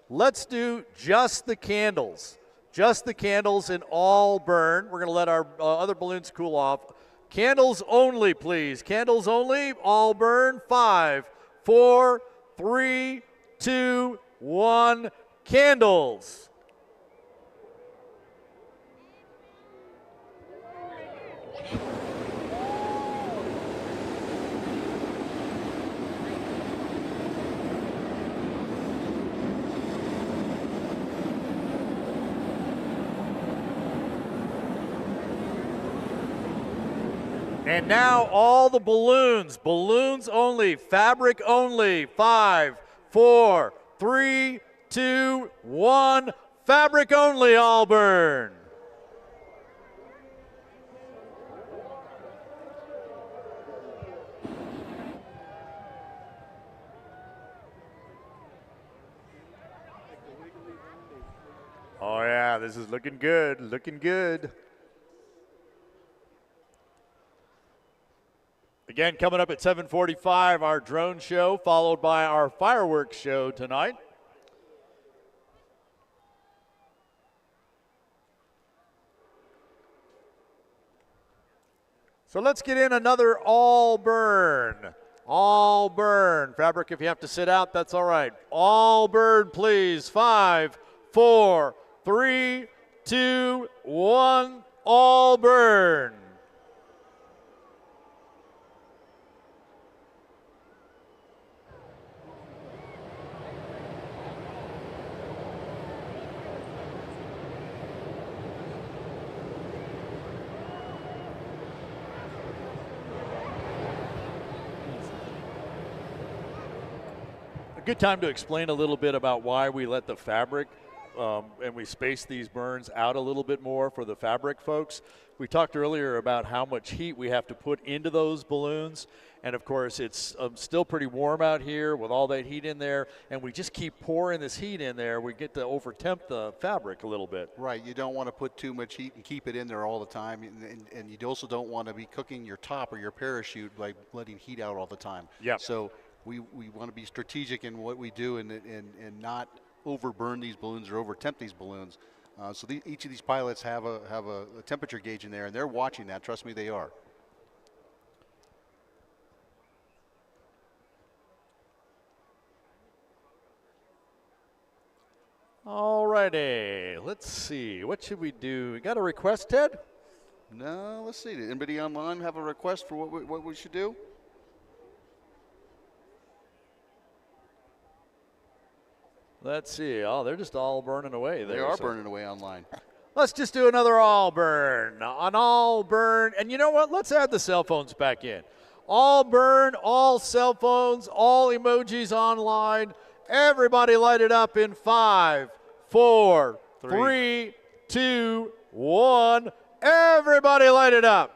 B: let's do just the candles. Just the candles and all burn. We're going to let our other balloons cool off. Candles only, please. Candles only, all burn. 5, 4, 3, 2, 1. Candles. And now all the balloons only, fabric only. 5, 4, 3, 2, 1. Fabric only, all burn. Oh yeah, this is looking good, looking good. Again, coming up at 7:45, our drone show, followed by our fireworks show tonight. So let's get in another all burn. All burn. Fabric, if you have to sit out, that's all right. All burn, please. 5, 4, 3, 2, 1. All burn. Good time to explain a little bit about why we let the fabric and we space these burns out a little bit more for the fabric folks. We talked earlier about how much heat we have to put into those balloons, and of course it's still pretty warm out here with all that heat in there, and we just keep pouring this heat in there. We get to overtemp the fabric a little bit.
C: Right, you don't want to put too much heat and keep it in there all the time, and you also don't want to be cooking your top or your parachute by letting heat out all the time.
B: Yeah.
C: So we want to be strategic in what we do and not overburn these balloons or overtemp these balloons. So each of these pilots have a temperature gauge in there, and they're watching that. Trust me, they are.
B: All righty, let's see. What should we do? We got a request, Ted?
C: No, let's see. Did anybody online have a request for what we should do?
B: Let's see. Oh, they're just all burning away there.
C: They are burning away online.
B: Let's just do another all burn. An all burn. And you know what? Let's add the cell phones back in. All burn, all cell phones, all emojis online. Everybody light it up in 5, 4, 3, 2, 1. Everybody light it up.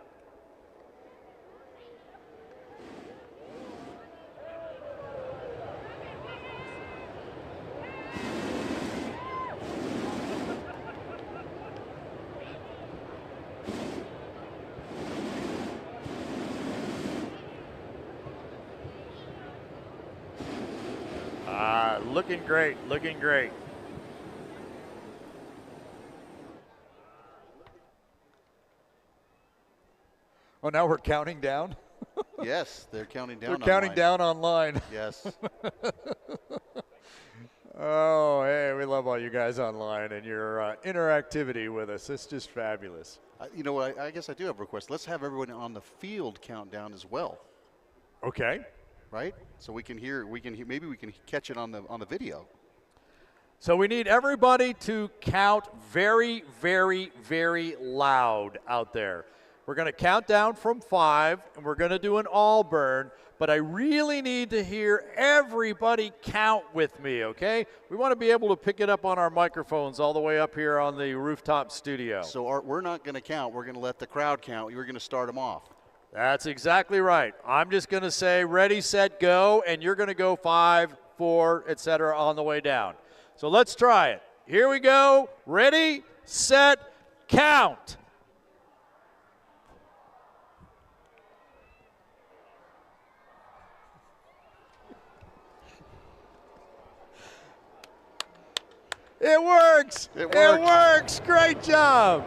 B: Looking great, looking great. Oh, now we're counting down?
C: Yes, they're counting down.
B: They're counting down online.
C: Yes.
B: Oh, hey, we love all you guys online and your interactivity with us. It's just fabulous.
C: You know what? I guess I do have a request. Let's have everyone on the field count down as well.
B: Okay.
C: Right? So we can hear. Maybe we can catch it on the video.
B: So we need everybody to count very, very, very loud out there. We're going to count down from 5, and we're going to do an all burn, but I really need to hear everybody count with me, okay? We want to be able to pick it up on our microphones all the way up here on the rooftop studio.
C: So Art, we're not going to count. We're going to let the crowd count. You're going to start them off.
B: That's exactly right. I'm just going to say ready, set, go, and you're going to go 5, 4, etc. on the way down. So let's try it. Here we go. Ready, set, count. It works.
C: It
B: works. Great job.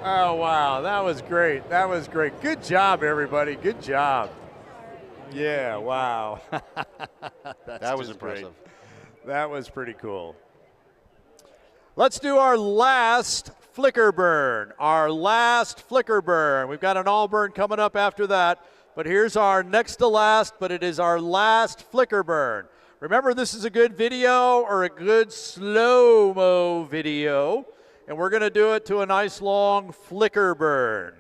B: Oh, wow. That was great. That was great. Good job, everybody. Good job. Yeah, wow.
C: That was impressive.
B: Great. That was pretty cool. Let's do our last flicker burn. Our last flicker burn. We've got an all burn coming up after that, but here's our next to last, but it is our last flicker burn. Remember, this is a good video or a good slow-mo video, and we're going to do it to a nice long flicker burn.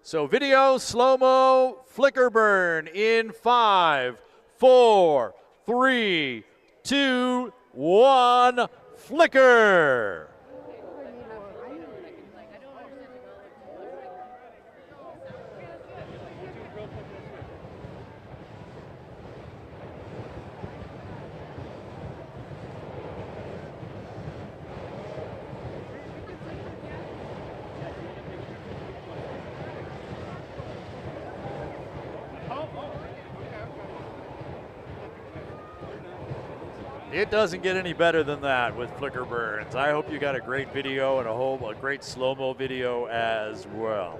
B: So video, slow-mo, flicker burn in 5, 4, 3, 2, 1, flicker. It doesn't get any better than that with flicker burns. I hope you got a great video and a great slow-mo video as well.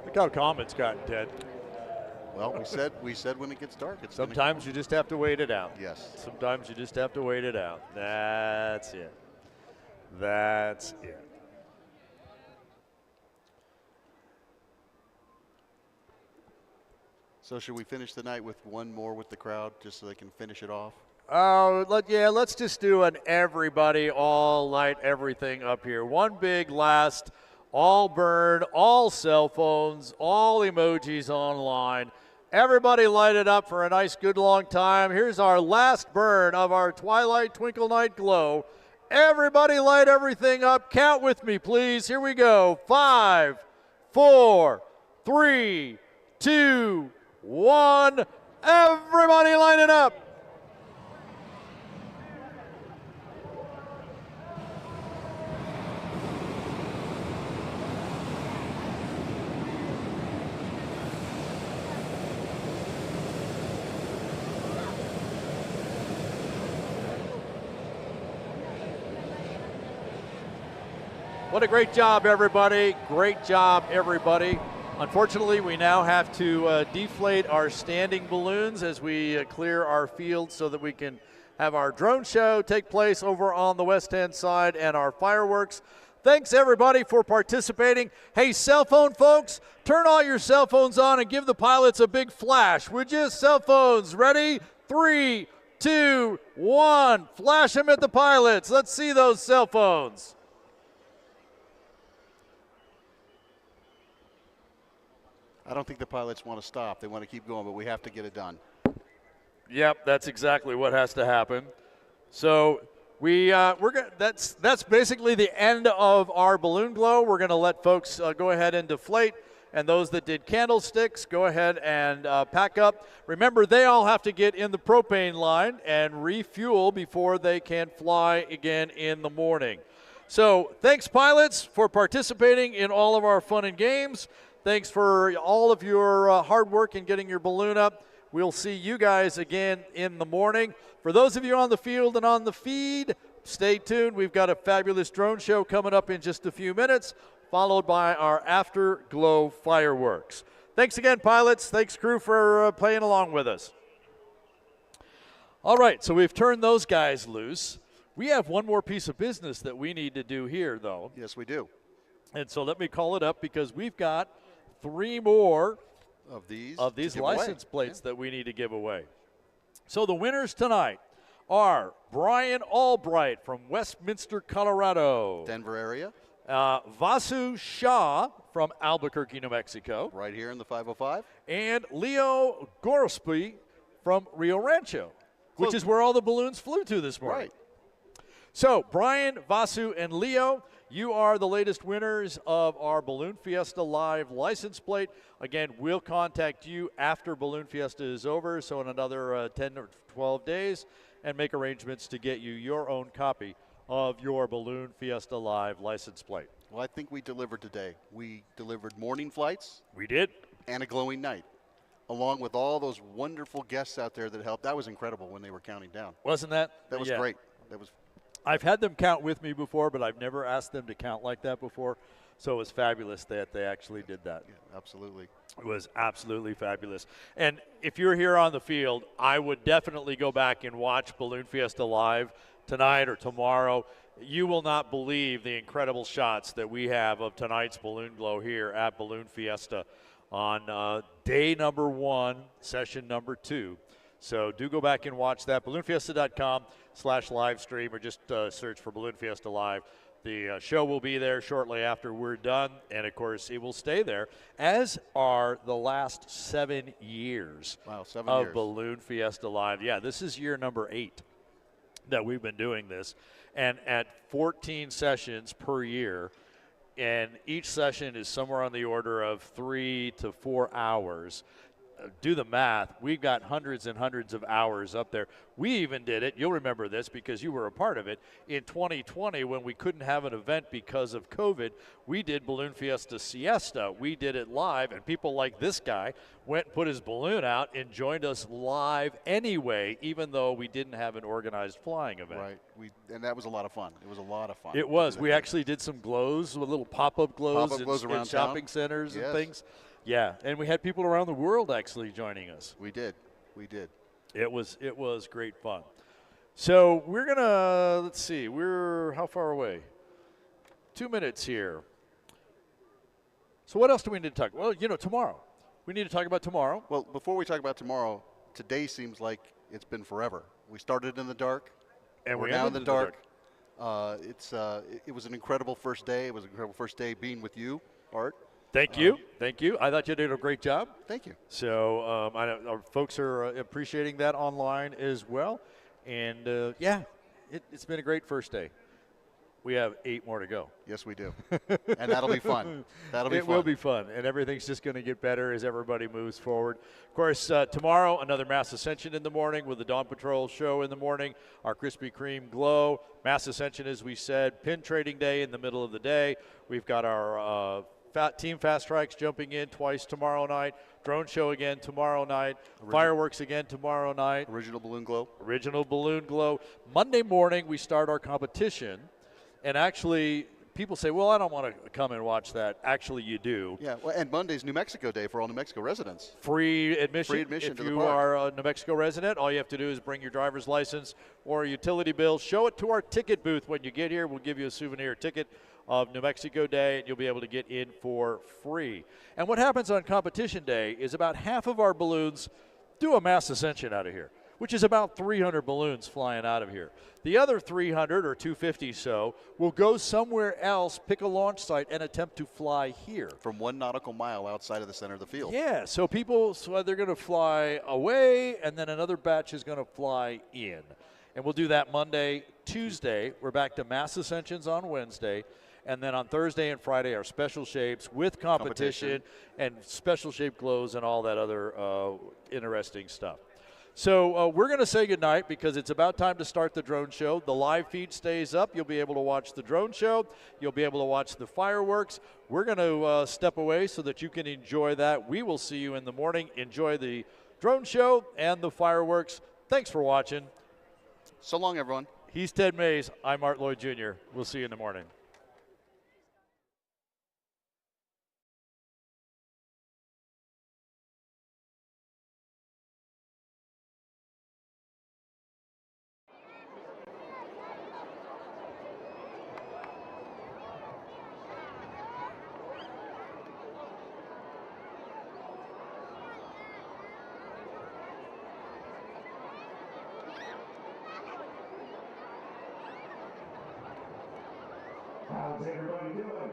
B: Look how calm it's gotten, Ted.
C: Well, we said when it gets dark.
B: Sometimes you just have to wait it out.
C: Yes.
B: Sometimes you just have to wait it out. That's it. That's it.
C: So should we finish the night with one more with the crowd just so they can finish it off?
B: Let's just do an everybody, all night, everything up here. One big last, all burn, all cell phones, all emojis online. Everybody light it up for a nice, good long time. Here's our last burn of our Twilight Twinkle Night Glow. Everybody light everything up. Count with me, please. Here we go. 5, 4, 3, 2, 1. Everybody line it up. What a great job, everybody. Great job, everybody. Unfortunately, we now have to deflate our standing balloons as we clear our field so that we can have our drone show take place over on the west-hand side and our fireworks. Thanks, everybody, for participating. Hey, cell phone folks, turn all your cell phones on and give the pilots a big flash, would you? Cell phones, ready? 3, 2, 1. Flash them at the pilots. Let's see those cell phones.
C: I don't think the pilots want to stop. They want to keep going, but we have to get it done.
B: Yep, that's exactly what has to happen. So that's basically the end of our balloon glow. We're going to let folks go ahead and deflate, and those that did candlesticks, go ahead and pack up. Remember, they all have to get in the propane line and refuel before they can fly again in the morning. So thanks, pilots, for participating in all of our fun and games. Thanks for all of your hard work in getting your balloon up. We'll see you guys again in the morning. For those of you on the field and on the feed, stay tuned. We've got a fabulous drone show coming up in just a few minutes, followed by our afterglow fireworks. Thanks again, pilots. Thanks, crew, for playing along with us. All right, so we've turned those guys loose. We have one more piece of business that we need to do here, though.
C: Yes, we do.
B: And so let me call it up because we've got 3 more
C: of these
B: license plates that we need to give away. So the winners tonight are Brian Albright from Westminster, Colorado.
C: Denver area.
B: Vasu Shah from Albuquerque, New Mexico.
C: Right here in the 505.
B: And Leo Gorospi from Rio Rancho, which is where all the balloons flew to this morning.
C: Right.
B: So, Brian, Vasu, and Leo, you are the latest winners of our Balloon Fiesta Live license plate. Again, we'll contact you after Balloon Fiesta is over, so in another 10 or 12 days, and make arrangements to get you your own copy of your Balloon Fiesta Live license plate.
C: Well, I think we delivered today. We delivered morning flights.
B: We did.
C: And a glowing night, along with all those wonderful guests out there that helped. That was incredible when they were counting down.
B: Wasn't that?
C: That was great. That was.
B: I've had them count with me before, but I've never asked them to count like that before. So it was fabulous that they actually did that.
C: Yeah, absolutely.
B: It was absolutely fabulous. And if you're here on the field, I would definitely go back and watch Balloon Fiesta Live tonight or tomorrow. You will not believe the incredible shots that we have of tonight's balloon glow here at Balloon Fiesta on day number 1, session number 2. So do go back and watch that. BalloonFiesta.com/live stream, or just search for Balloon Fiesta Live. The show will be there shortly after we're done, and of course it will stay there, as are the last 7 years of Balloon Fiesta Live. Yeah, this is year number 8 that we've been doing this, and at 14 sessions per year, and each session is somewhere on the order of 3 to 4 hours. Do the math. We've got hundreds and hundreds of hours up there. We even did it. You'll remember this because you were a part of it. In 2020, when we couldn't have an event because of COVID, we did Balloon Fiesta Siesta. We did it live, and people like this guy went and put his balloon out and joined us live anyway, even though we didn't have an organized flying event.
C: Right. And that was a lot of fun. It was a lot of fun.
B: It was. We actually did some glows, with little pop-up glows, in shopping centers and things. Yeah, and we had people around the world actually joining us.
C: We did.
B: It was great fun. So we're going to, let's see, we're how far away? 2 minutes here. So what else do we need to talk about? Well, tomorrow. We need to talk about tomorrow.
C: Well, before we talk about tomorrow, today seems like it's been forever. We started in the dark,
B: and
C: we're now in the dark. It was an incredible first day. It was an incredible first day being with you, Art.
B: Thank you. I thought you did a great job.
C: Thank you.
B: So I know our folks are appreciating that online as well. And, it's been a great first day. We have 8 more to go.
C: Yes, we do. And that'll be fun.
B: It will be fun, and everything's just going to get better as everybody moves forward. Of course, tomorrow, another Mass Ascension in the morning with the Dawn Patrol show in the morning, our Krispy Kreme Glow. Mass Ascension, as we said, pin trading day in the middle of the day. We've got our Team Fast Tracks jumping in twice tomorrow night. Drone show again tomorrow night. Fireworks again tomorrow night.
C: Original Balloon Glow.
B: Original Balloon Glow. Monday morning, we start our competition. And actually, people say, well, I don't want to come and watch that. Actually, you do.
C: Yeah, well, and Monday's New Mexico Day for all New Mexico residents.
B: Free admission.
C: Free admission to the
B: park. If you are a New Mexico resident, all you have to do is bring your driver's license or a utility bill. Show it to our ticket booth when you get here. We'll give you a souvenir ticket of New Mexico Day, and you'll be able to get in for free. And what happens on competition day is about half of our balloons do a mass ascension out of here, which is about 300 balloons flying out of here. The other 300 or 250 so will go somewhere else, pick a launch site, and attempt to fly here.
C: From 1 nautical mile outside of the center of the field.
B: Yeah, so they're going to fly away, and then another batch is going to fly in. And we'll do that Monday, Tuesday. We're back to mass ascensions on Wednesday. And then on Thursday and Friday are special shapes with competition and special shape glows and all that other interesting stuff. So we're going to say goodnight because it's about time to start the drone show. The live feed stays up. You'll be able to watch the drone show. You'll be able to watch the fireworks. We're going to step away so that you can enjoy that. We will see you in the morning. Enjoy the drone show and the fireworks. Thanks for watching.
C: So long, everyone.
B: He's Ted Mays. I'm Art Lloyd Jr. We'll see you in the morning.
R: How's everybody doing?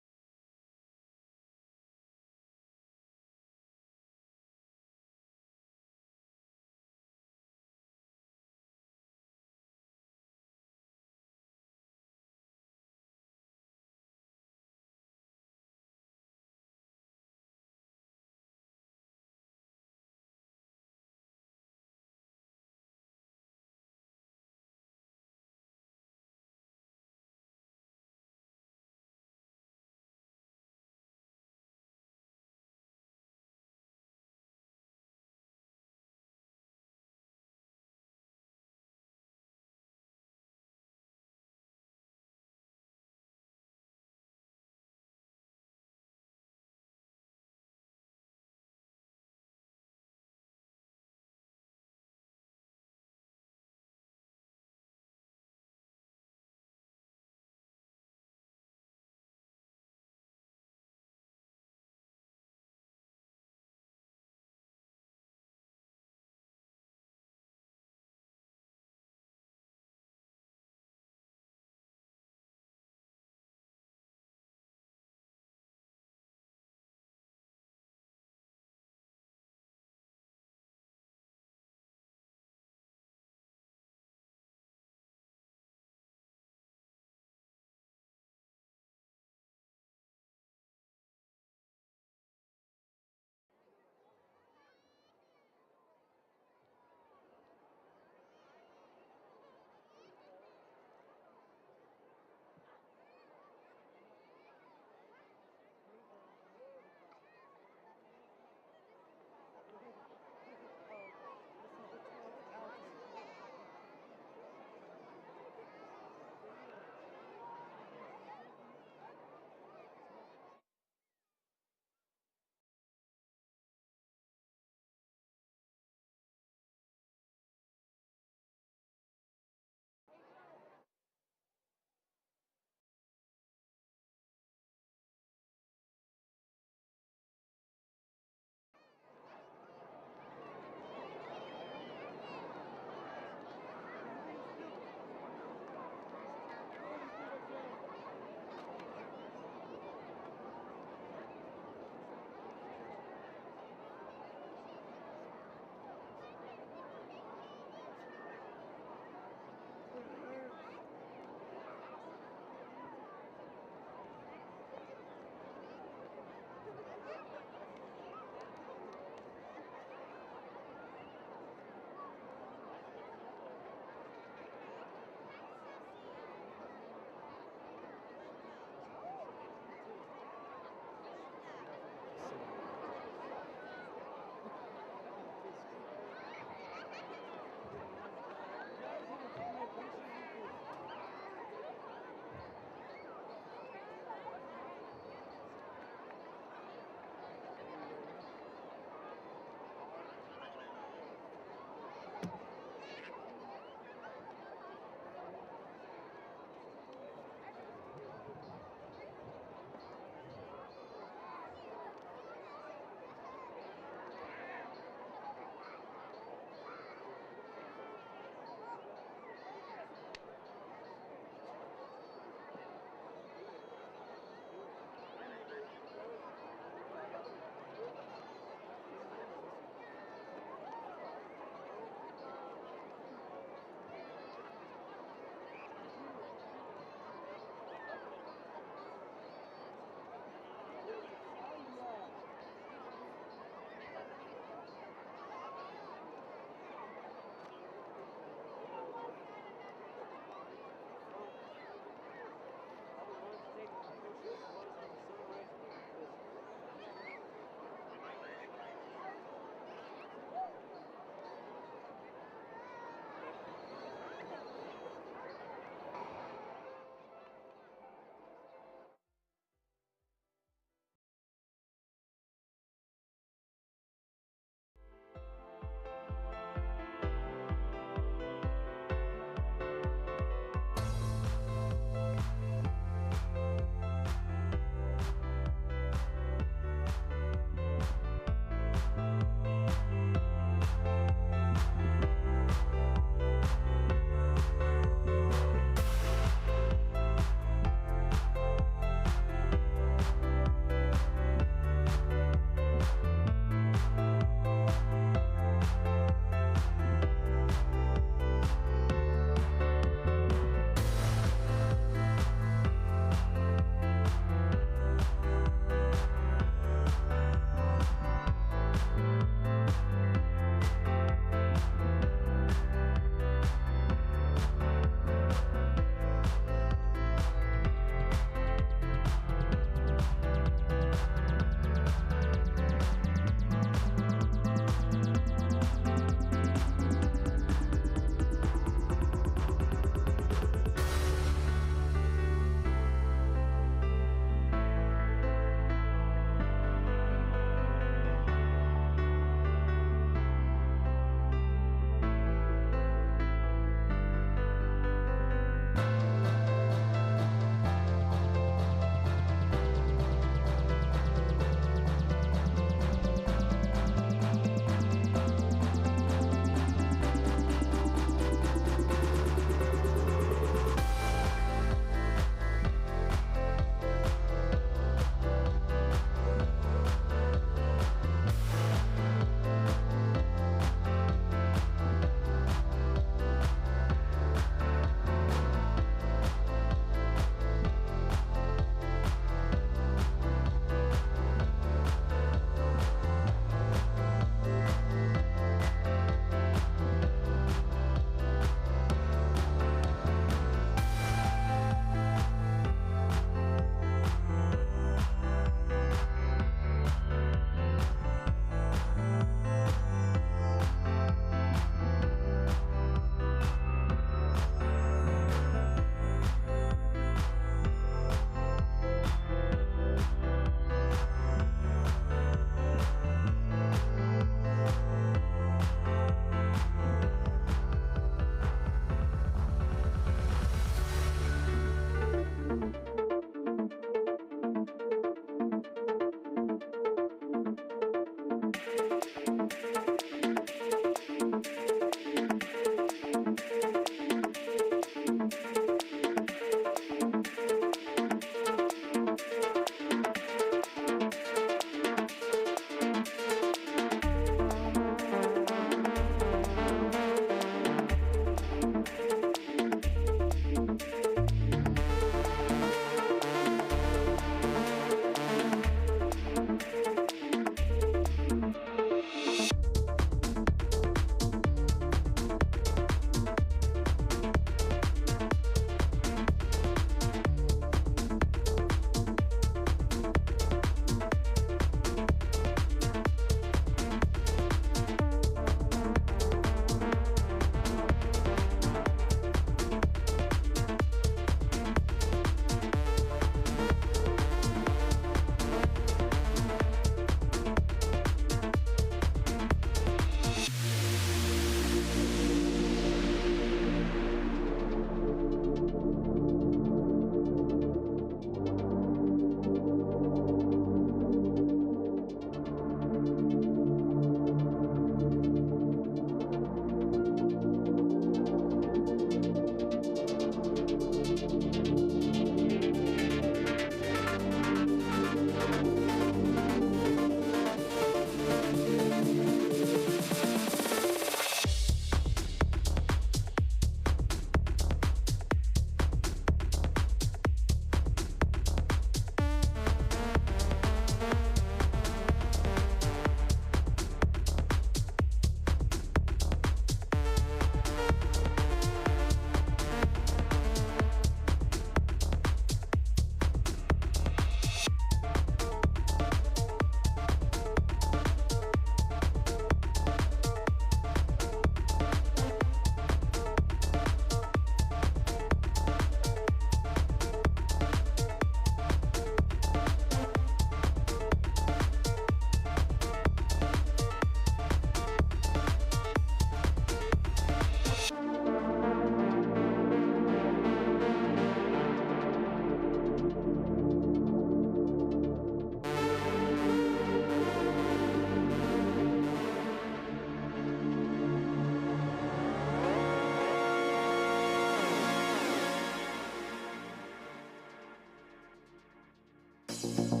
A: Bye.